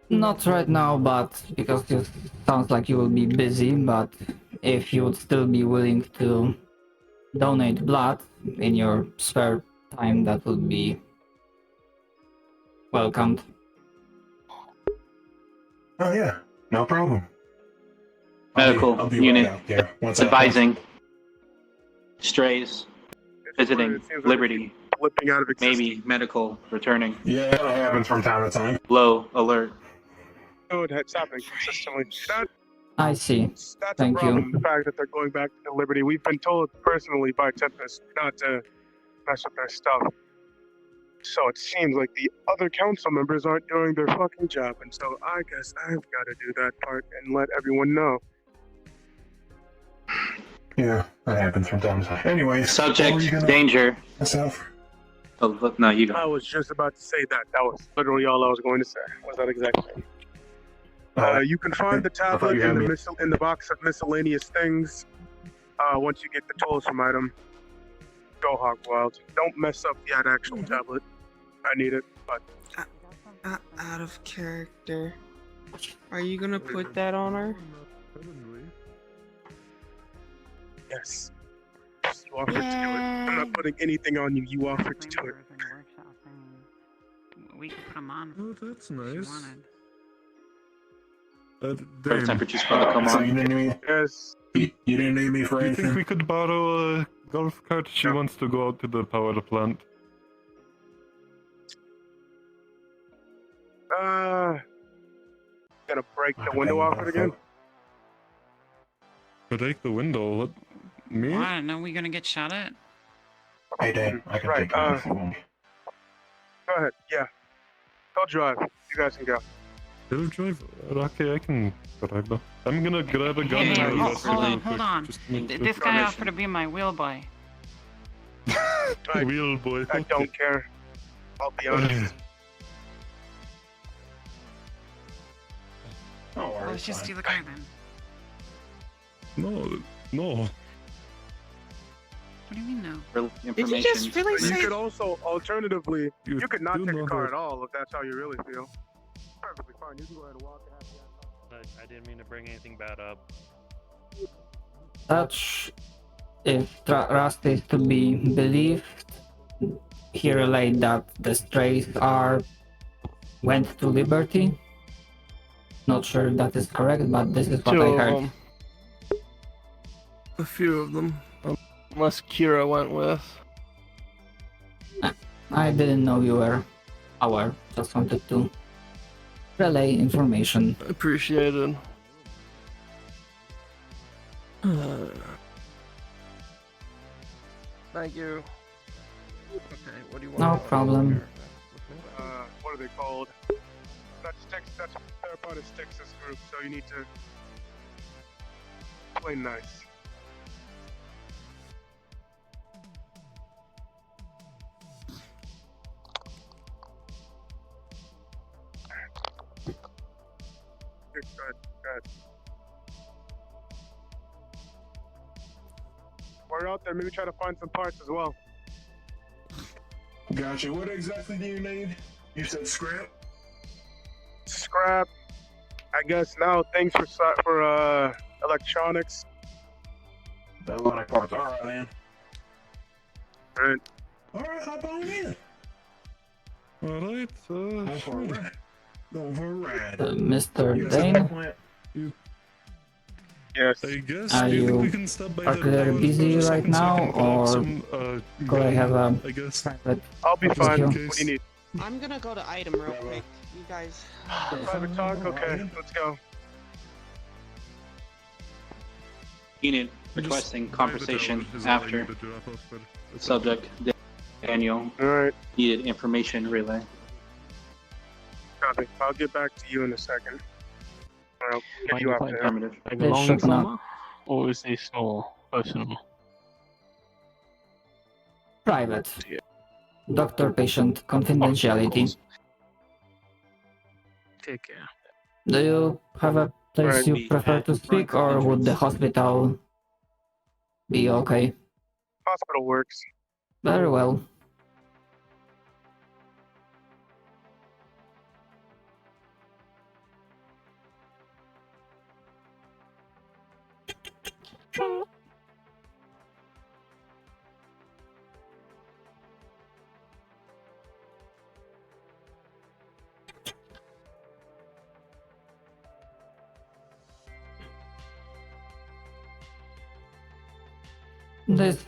Not right now, but because it sounds like you will be busy, but if you would still be willing to donate blood in your spare time, that would be welcomed. Oh yeah, no problem. Medical I'll be unit right out there once I- advising strays, visiting Liberty, Flipping out of existence. maybe medical returning. Yeah, that happens from time to time. Low alert. It's happening consistently. I see. That's a Thank problem. you. The fact that they're going back to Liberty. We've been told personally by Tempest not to mess with their stuff. So it seems like the other council members aren't doing their fucking job, and so I guess I've got to do that part and let everyone know. Yeah, that happens from time to time. Anyways, Subject, what were you gonna- danger. Myself. Oh, look, no, you go. I was just about to say that. That was literally all I was going to say. Was that exactly? You can find the I thought tablet you had me. in the box of miscellaneous things. Once you get the tools from item, go hog wild. Don't mess up that actual tablet. I need it, but Out of character. Are you gonna put that on her? yes. You offered to do it. I'm not putting anything on you. You offered to do it. We could put them on. Oh, that's if you nice. wanted. The temperature's gonna come So on. you didn't need me? Yes. You didn't need me for Do you anything? think we could borrow a golf cart? She wants to go out to the power plant. Gonna break the window off it again? Break the window? What? Me? Well, I don't know. We gonna get shot at? Hey, Dan, I can Right, take care of it. Go ahead. Yeah. Go drive. You guys can go. He'll drive. Okay, I can drive though. I'm gonna grab a gun Hey, and hold, invest hold real on, hold quick. on. Just need to- This guy offered to be my wheel boy. Wheel boy. I don't care. I'll be honest. Oh, Well, let's just steal the car then. No, no. What do you mean no? Did you just really You say? could also, alternatively, you could not do take a know car that. at all if that's how you really feel. Perfectly fine. You can go ahead and walk. I didn't mean to bring anything bad up. Such, if Rust is to be believed, he relayed that the strays went to Liberty. Not sure if that is correct, but this is what I heard. A few of them, unless Kira went with. I didn't know you were aware. Just wanted to relay information. Appreciated. Thank you. Okay, what do you want? No problem. What are they called? That's Styx. That's they're part of Styx's group. So you need to play nice. Good. We're out there. Maybe try to find some parts as well. Gotcha. What exactly do you need? You said scrap? Scrap. I guess now things for electronics. Electronic parts. All right, man. Right. All right, hop on in. All right. Going for a ride. Going for a ride. Mr. Dane? Yes. I guess Are do you think you we can stop by particularly that busy for a right second so I now, can grab or some, could I have a I guess. private? I'll be fine. What Case. do you need? I'm gonna go to item real quick. You guys. Private talk? Okay, let's go. Unit requesting conversation after subject Daniel. Alright. Needed information relay. Copy. I'll get back to you in a second. I'll get you after. Affirmative. Like They a long should not. summer? Or is this small personal? Private. Doctor-patient confidentiality. Take care. Do you have a place you prefer to speak, or would the hospital be okay? Hospital works. Very well. This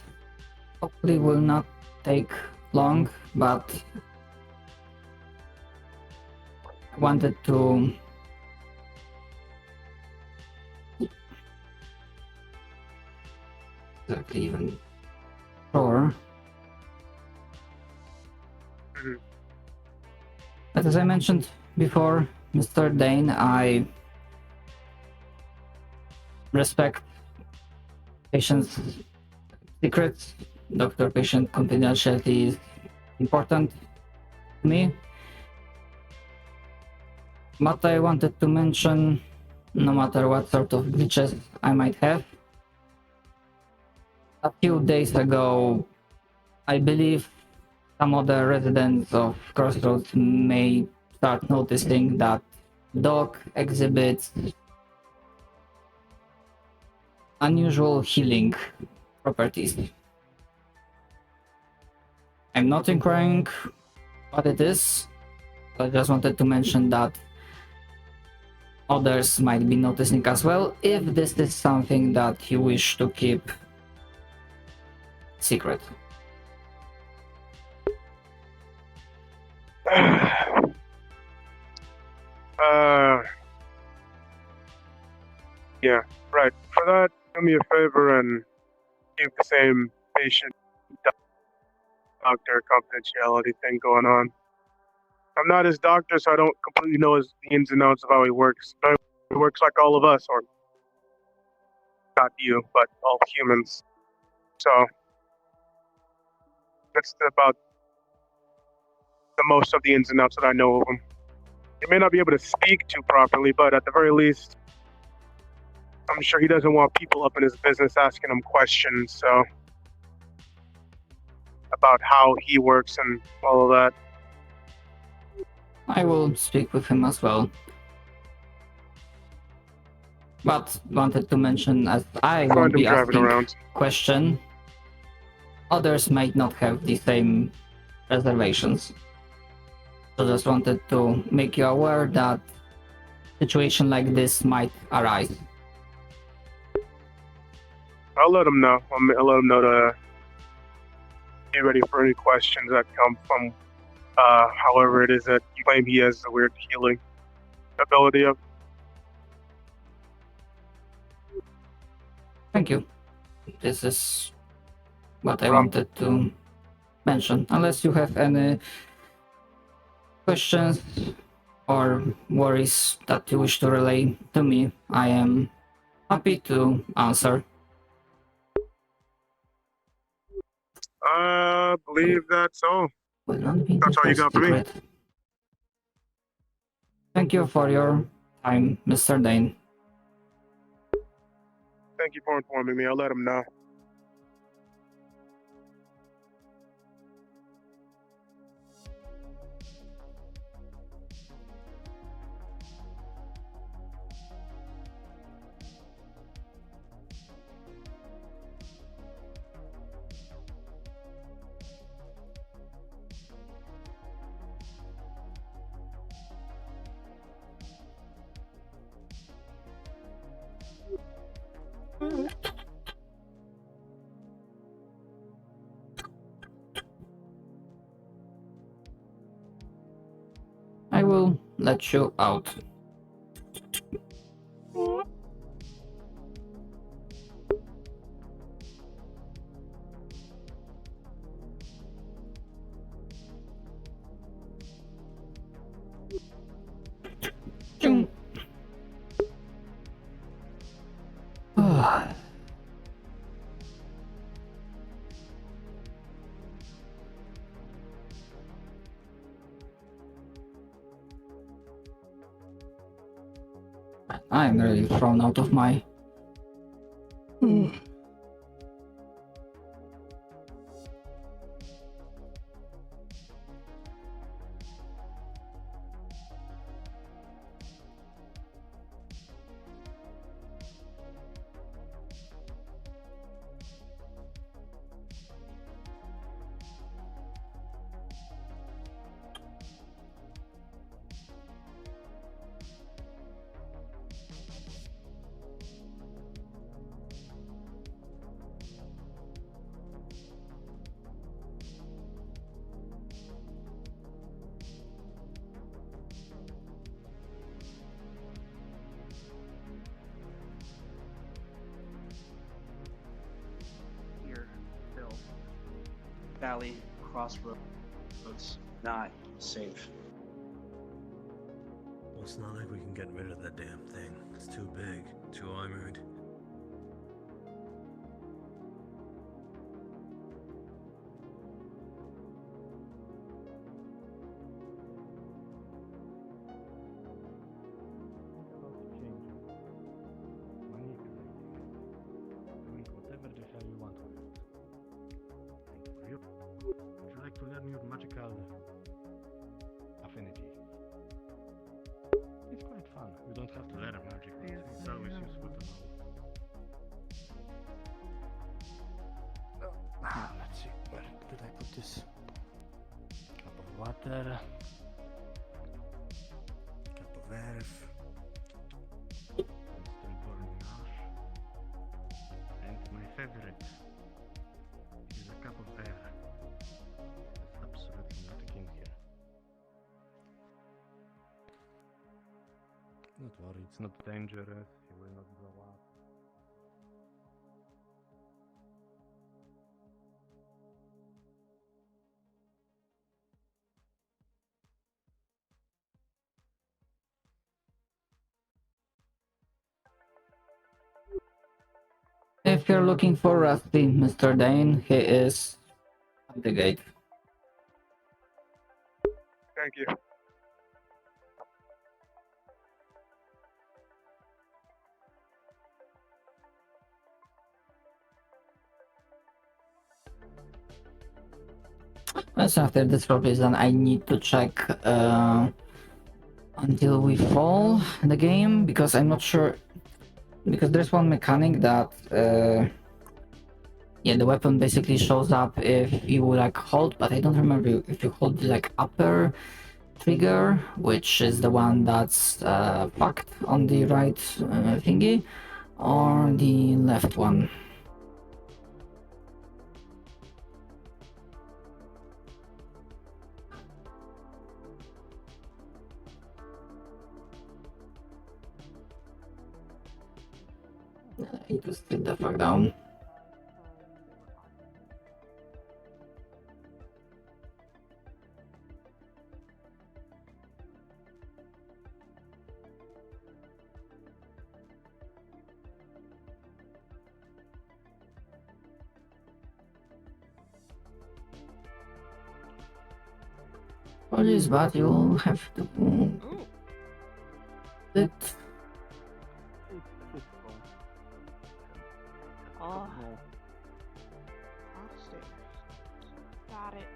hopefully will not take long, but I wanted to exactly even sure. But as I mentioned before, Mr. Dane, I respect patients' secrets. Doctor-patient confidentiality is important to me. But I wanted to mention, no matter what sort of glitches I might have, a few days ago, I believe some other residents of Crossroads may start noticing that dog exhibits unusual healing properties. I'm not inquiring what it is, I just wanted to mention that others might be noticing as well, if this is something that you wish to keep secret. Yeah, right. For that, do me a favor and keep the same patient doctor confidentiality thing going on. I'm not his doctor, so I don't completely know the ins and outs of how he works. But he works like all of us, or not you, but all humans. So that's about the most of the ins and outs that I know of him. He may not be able to speak too properly, but at the very least, I'm sure he doesn't want people up in his business asking him questions, so about how he works and all of that. I will speak with him as well. But wanted to mention, as I won't be asking question, others might not have the same reservations. So just wanted to make you aware that situation like this might arise. I'll let him know. I'll let him know to be ready for any questions that come from however it is that you claim he has the weird healing ability of. Thank you. This is what I wanted to mention. Unless you have any questions or worries that you wish to relay to me, I am happy to answer. I believe that's all. Will not be That's all you got for me. secret. Thank you for your time, Mr. Dane. Thank you for informing me. I'll let him know. I will let you out. I'm really thrown out of my... Valley crossroads, not safe. Well, it's not like we can get rid of that damn thing. It's too big, too armored. Whatever the hell you want with it. Thank you. Would you like to learn your magical affinity? It's quite fun. You don't have to learn magic, but it's always useful to know. Let's see, where did I put this? Cup of water. Cup of earth. And my favorite is a cup of air. There's absolutely nothing in here. Don't worry, it's not dangerous. It will not blow up. If you're looking for Rusty, Mr. Dane, he is at the gate. Thank you. So after this role is done, I need to check until we fall in the game, because I'm not sure, because there's one mechanic that yeah, the weapon basically shows up if you like hold, but I don't remember if you hold the like upper trigger, which is the one that's packed on the right thingy, or the left one. sit the fuck down. Police, but you'll have to it. Oh. Upstairs. Got it.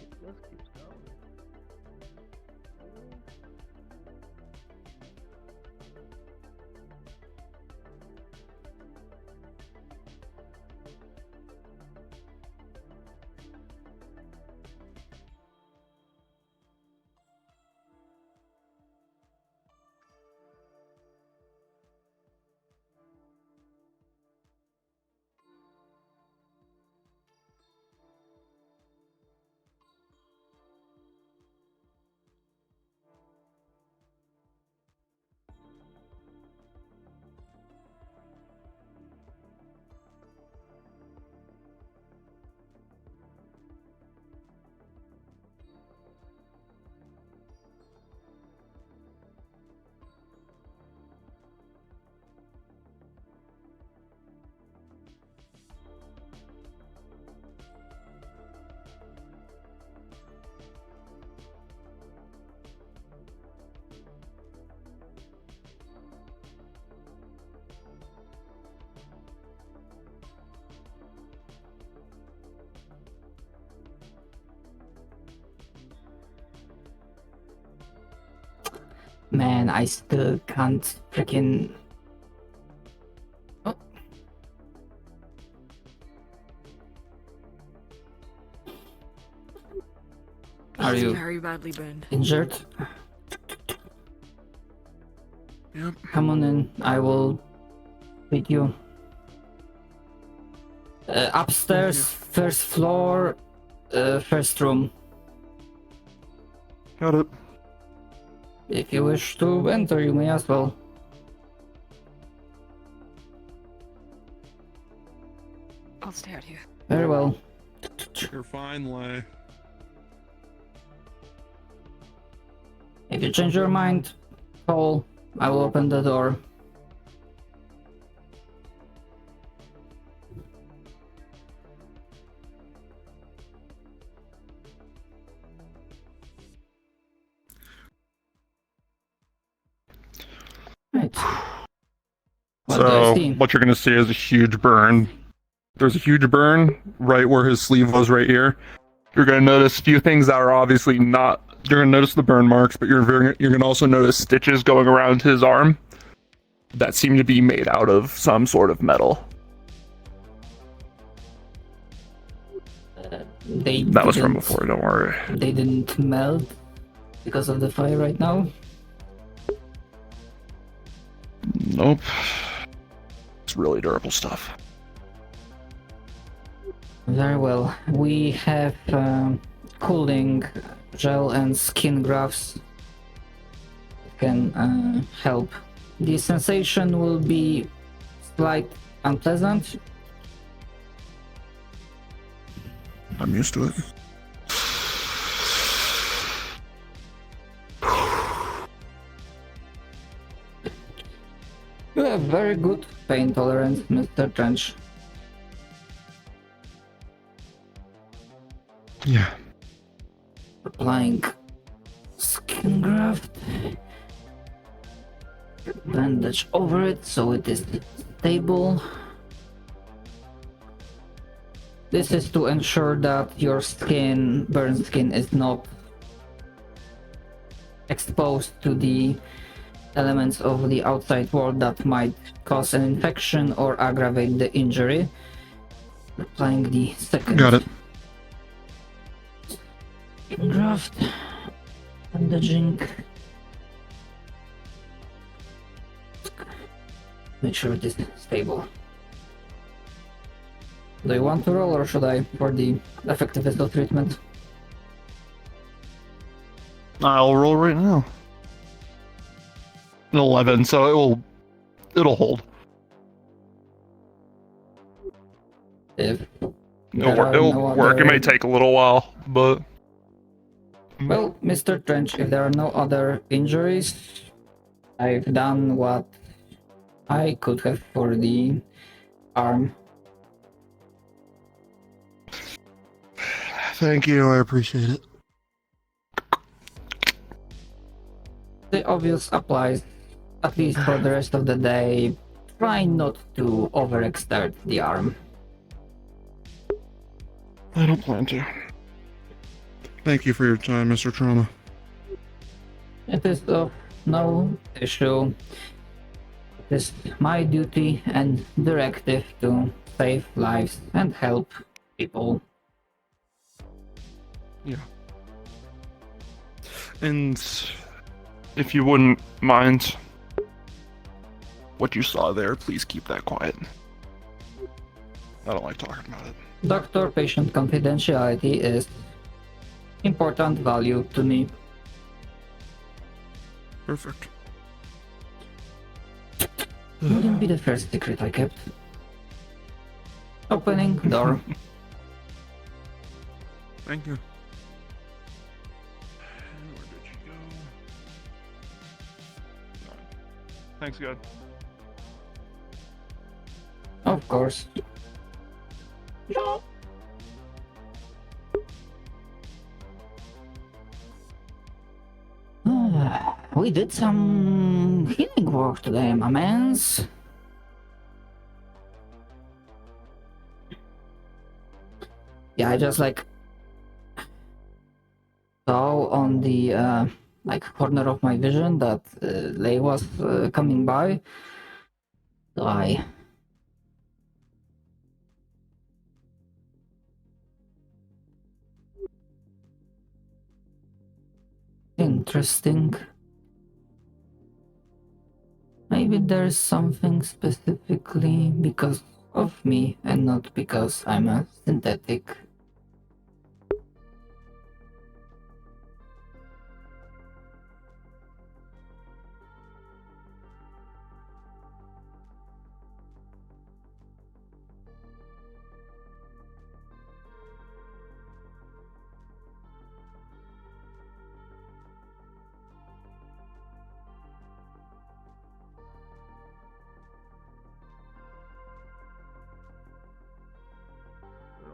It just keeps going. Man, I still can't freaking. Oh. Are you very badly burned? injured? Yep. Come on in, I will feed you. Upstairs, first floor, first room. Got it. If you wish to enter, you may as well. I'll stay out here. Very well. You're fine, Lay. If you change your mind, call. I will open the door. Right. So what you're gonna see is a huge burn. There's a huge burn right where his sleeve was right here. You're gonna notice a few things that are obviously not. You're gonna notice the burn marks, but you're gonna also notice stitches going around his arm that seem to be made out of some sort of metal. That was from before. Don't worry. They didn't melt because of the fire right now. Nope. It's really durable stuff. Very well. We have cooling gel and skin grafts can help. The sensation will be slight unpleasant. I'm used to it. You have very good pain tolerance, Mr. Trench. Yeah. Applying skin graft. Bandage over it so it is stable. This is to ensure that your skin, burned skin, is not exposed to the elements of the outside world that might cause an infection or aggravate the injury. Applying the second. Got it. Graft. Bandaging. Make sure it is stable. Do you want to roll or should I for the effectiveness of treatment? I'll roll right now. An 11, so it'll hold. If It'll work. It may take a little while, but well, Mr. Trench, if there are no other injuries, I've done what I could have for the arm. thank you. I appreciate it. The obvious applies, at least for the rest of the day. Try not to overexert the arm. I don't plan to. Thank you for your time, Mr. Trauma. It is no issue. It is my duty and directive to save lives and help people. Yeah. And if you wouldn't mind what you saw there, please keep that quiet. I don't like talking about it. Doctor-patient confidentiality is important value to me. Perfect. Wouldn't be the first secret I kept. Opening door. Thank you. Where did you go? Thanks, God. Of course. We did some healing work today, my mans. Yeah, I just like saw on the like corner of my vision that Lei was coming by. So I interesting. Maybe there's something specifically because of me and not because I'm a synthetic.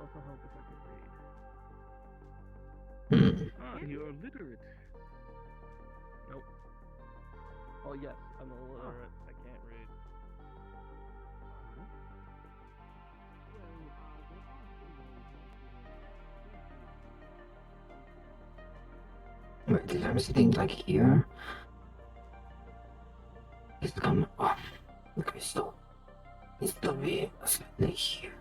Also help if I could read. Ah, you're literate. Nope. Oh yes, I'm illiterate. I can't read. Wait, I'm sitting like here. It's come off. Okay, so it's to be slightly here.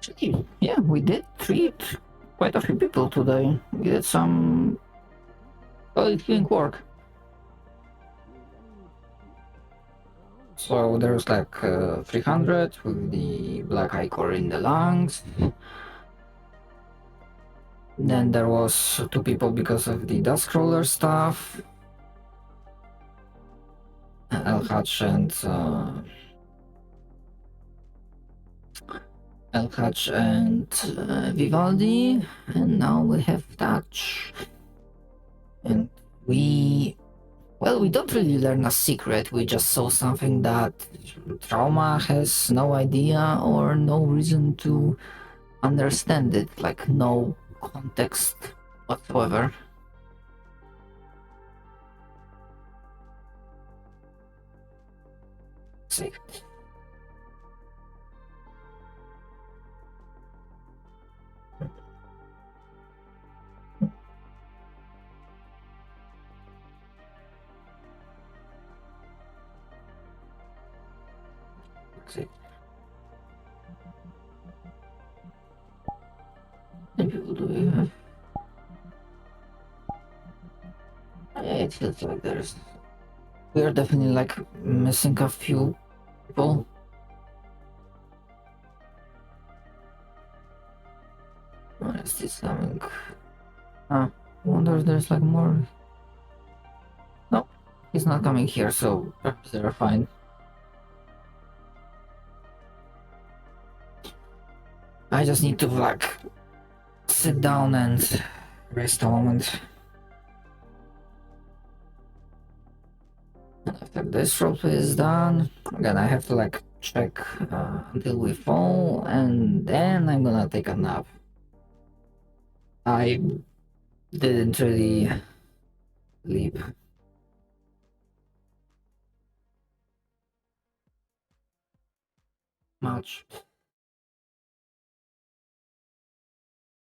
Actually, yeah, we did treat quite a few people today. We did some healing work. So there's like 300 with the black ichor in the lungs. Then there was 2 people because of the dust crawler stuff. Elhatch and Vivaldi, and now we have Touch. And we don't really learn a secret, we just saw something that Trauma has no idea or no reason to understand it, like no context whatsoever. Safe. See. How many people do we have? Yeah, it feels like we're definitely like missing a few people. Honesty something. I wonder if there's like more. No, he's not coming here, so perhaps they're fine. I just need to like sit down and rest a moment. And after this roleplay is done, again I have to like check until we fall, and then I'm gonna take a nap. I didn't really sleep. Much.